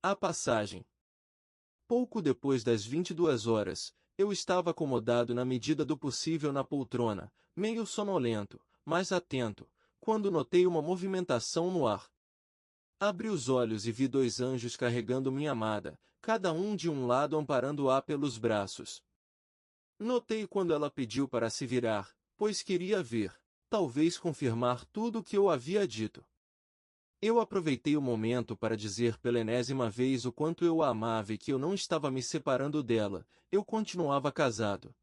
A passagem. Pouco depois das 22 horas, eu estava acomodado na medida do possível na poltrona, meio sonolento, mas atento, quando notei uma movimentação no ar. Abri os olhos e vi dois anjos carregando minha amada, cada um de um lado amparando-a pelos braços. Notei quando ela pediu para se virar, pois queria ver, talvez confirmar tudo o que eu havia dito. Eu aproveitei o momento para dizer pela enésima vez o quanto eu a amava e que eu não estava me separando dela, eu continuava casado.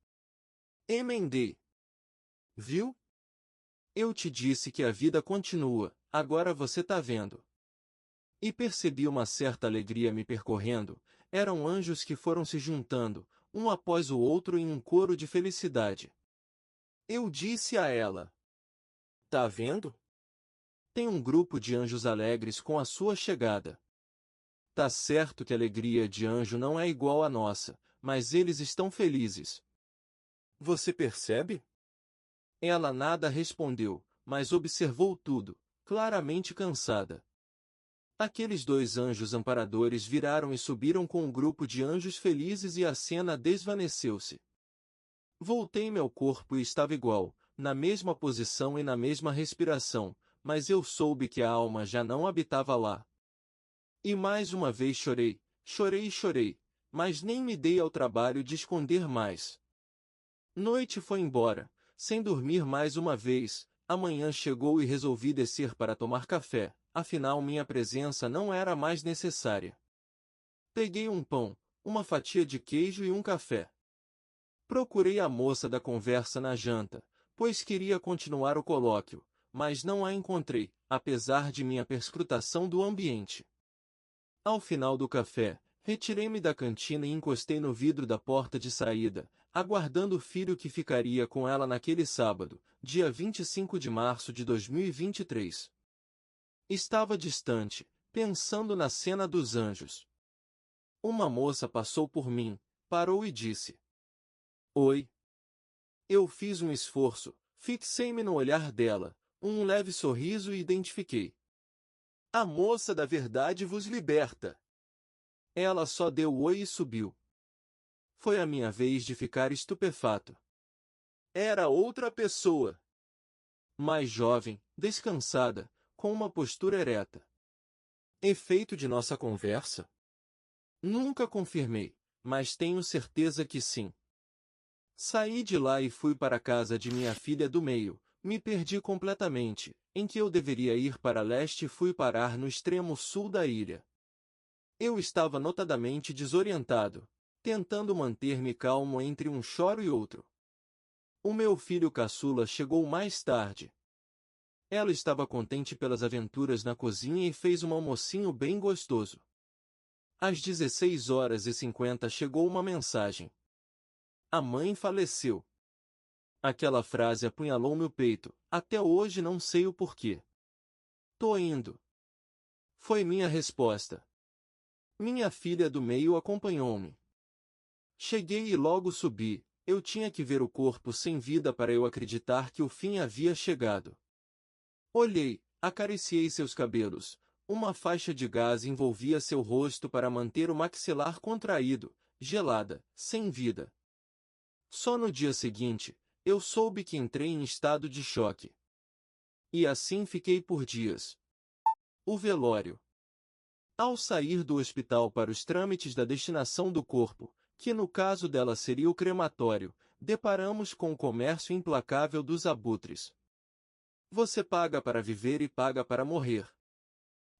Emendei. Viu? Eu te disse que a vida continua, agora você tá vendo. E percebi uma certa alegria me percorrendo, eram anjos que foram se juntando, um após o outro em um coro de felicidade. Eu disse a ela: Tá vendo? Tem um grupo de anjos alegres com a sua chegada. Tá certo que a alegria de anjo não é igual à nossa, mas eles estão felizes. Você percebe? Ela nada respondeu, mas observou tudo, claramente cansada. Aqueles dois anjos amparadores viraram e subiram com um grupo de anjos felizes e a cena desvaneceu-se. Voltei-me ao corpo e estava igual, na mesma posição e na mesma respiração, mas eu soube que a alma já não habitava lá. E mais uma vez chorei, chorei e chorei, mas nem me dei ao trabalho de esconder mais. Noite foi embora, sem dormir mais uma vez. Amanhã chegou e resolvi descer para tomar café, afinal minha presença não era mais necessária. Peguei um pão, uma fatia de queijo e um café. Procurei a moça da conversa na janta, pois queria continuar o colóquio, mas não a encontrei, apesar de minha perscrutação do ambiente. Ao final do café, retirei-me da cantina e encostei no vidro da porta de saída, aguardando o filho que ficaria com ela naquele sábado, dia 25 de março de 2023. Estava distante, pensando na cena dos anjos. Uma moça passou por mim, parou e disse: Oi. Eu fiz um esforço, fixei-me no olhar dela, um leve sorriso e identifiquei. A moça da verdade vos liberta. Ela só deu oi e subiu. Foi a minha vez de ficar estupefato. Era outra pessoa. Mais jovem, descansada, com uma postura ereta. Efeito de nossa conversa? Nunca confirmei, mas tenho certeza que sim. Saí de lá e fui para a casa de minha filha do meio. Me perdi completamente, em que eu deveria ir para leste e fui parar no extremo sul da ilha. Eu estava notadamente desorientado, tentando manter-me calmo entre um choro e outro. O meu filho caçula chegou mais tarde. Ela estava contente pelas aventuras na cozinha e fez um almocinho bem gostoso. Às 16h50 chegou uma mensagem. A mãe faleceu. Aquela frase apunhalou meu peito, até hoje não sei o porquê. Tô indo. Foi minha resposta. Minha filha do meio acompanhou-me. Cheguei e logo subi, eu tinha que ver o corpo sem vida para eu acreditar que o fim havia chegado. Olhei, acariciei seus cabelos, uma faixa de gás envolvia seu rosto para manter o maxilar contraído, gelada, sem vida. Só no dia seguinte, eu soube que entrei em estado de choque. E assim fiquei por dias. O velório. Ao sair do hospital para os trâmites da destinação do corpo, que no caso dela seria o crematório, deparamos com o comércio implacável dos abutres. Você paga para viver e paga para morrer.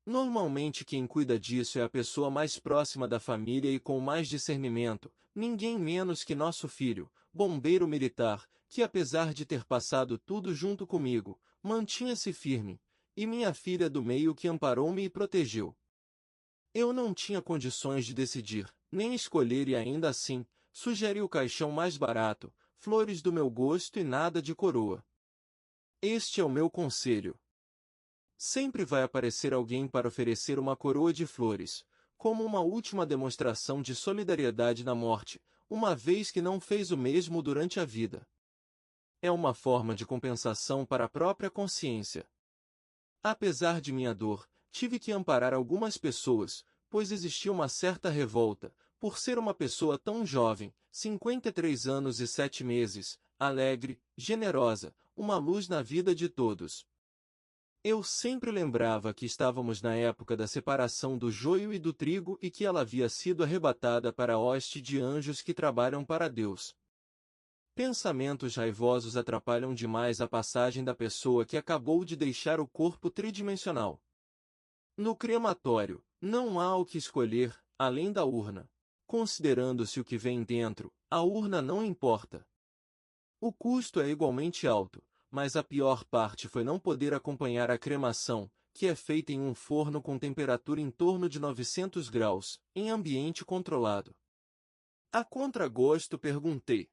Normalmente quem cuida disso é a pessoa mais próxima da família e com mais discernimento, ninguém menos que nosso filho, bombeiro militar, que apesar de ter passado tudo junto comigo, mantinha-se firme, e minha filha do meio que amparou-me e protegeu. Eu não tinha condições de decidir, nem escolher e ainda assim, sugeri o caixão mais barato, flores do meu gosto e nada de coroa. Este é o meu conselho. Sempre vai aparecer alguém para oferecer uma coroa de flores, como uma última demonstração de solidariedade na morte, uma vez que não fez o mesmo durante a vida. É uma forma de compensação para a própria consciência. Apesar de minha dor, tive que amparar algumas pessoas, pois existia uma certa revolta, por ser uma pessoa tão jovem, 53 anos e 7 meses, alegre, generosa, uma luz na vida de todos. Eu sempre lembrava que estávamos na época da separação do joio e do trigo e que ela havia sido arrebatada para a hoste de anjos que trabalham para Deus. Pensamentos raivosos atrapalham demais a passagem da pessoa que acabou de deixar o corpo tridimensional. No crematório, não há o que escolher, além da urna. Considerando-se o que vem dentro, a urna não importa. O custo é igualmente alto, mas a pior parte foi não poder acompanhar a cremação, que é feita em um forno com temperatura em torno de 900 graus, em ambiente controlado. A contragosto perguntei: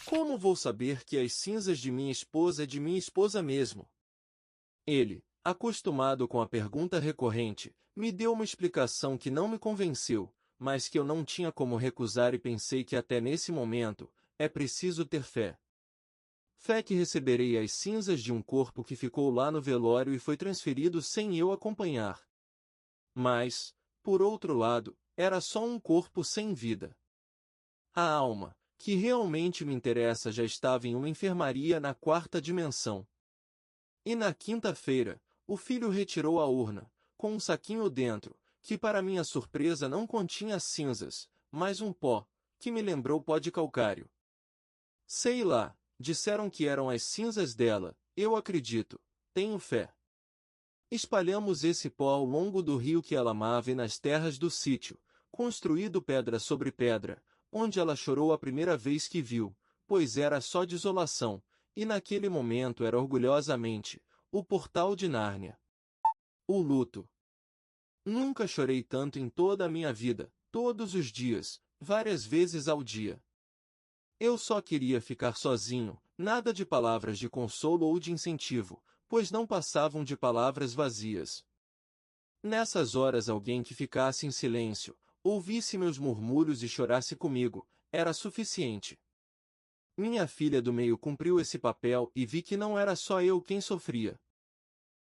como vou saber que as cinzas de minha esposa é de minha esposa mesmo? Ele, acostumado com a pergunta recorrente, me deu uma explicação que não me convenceu, mas que eu não tinha como recusar e pensei que até nesse momento, é preciso ter fé. Fé que receberei as cinzas de um corpo que ficou lá no velório e foi transferido sem eu acompanhar. Mas, por outro lado, era só um corpo sem vida. A alma, que realmente me interessa, já estava em uma enfermaria na 4ª dimensão. E na quinta-feira, o filho retirou a urna, com um saquinho dentro, que para minha surpresa não continha cinzas, mas um pó, que me lembrou pó de calcário. Sei lá, disseram que eram as cinzas dela, eu acredito, tenho fé. Espalhamos esse pó ao longo do rio que ela amava e nas terras do sítio, construído pedra sobre pedra, onde ela chorou a primeira vez que viu, pois era só desolação, e naquele momento era orgulhosamente o portal de Nárnia. O luto. Nunca chorei tanto em toda a minha vida, todos os dias, várias vezes ao dia. Eu só queria ficar sozinho, nada de palavras de consolo ou de incentivo, pois não passavam de palavras vazias. Nessas horas alguém que ficasse em silêncio, ouvisse meus murmúrios e chorasse comigo, era suficiente. Minha filha do meio cumpriu esse papel e vi que não era só eu quem sofria.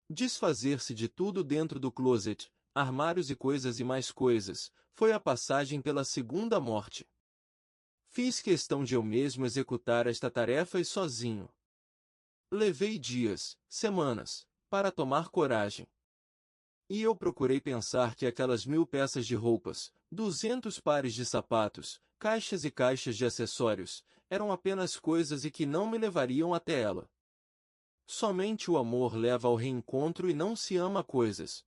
Desfazer-se de tudo dentro do closet, armários e coisas e mais coisas, foi a passagem pela segunda morte. Fiz questão de eu mesmo executar esta tarefa e sozinho. Levei dias, semanas, para tomar coragem. E eu procurei pensar que aquelas 1000 peças de roupas, 200 pares de sapatos, caixas e caixas de acessórios, eram apenas coisas e que não me levariam até ela. Somente o amor leva ao reencontro e não se ama coisas.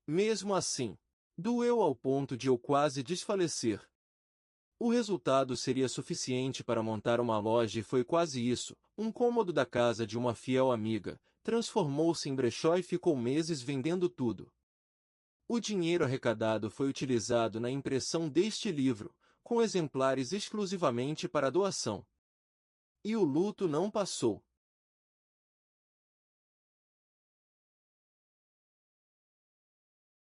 Mesmo assim, doeu ao ponto de eu quase desfalecer. O resultado seria suficiente para montar uma loja e foi quase isso. Um cômodo da casa de uma fiel amiga transformou-se em brechó e ficou meses vendendo tudo. O dinheiro arrecadado foi utilizado na impressão deste livro, com exemplares exclusivamente para doação. E o luto não passou.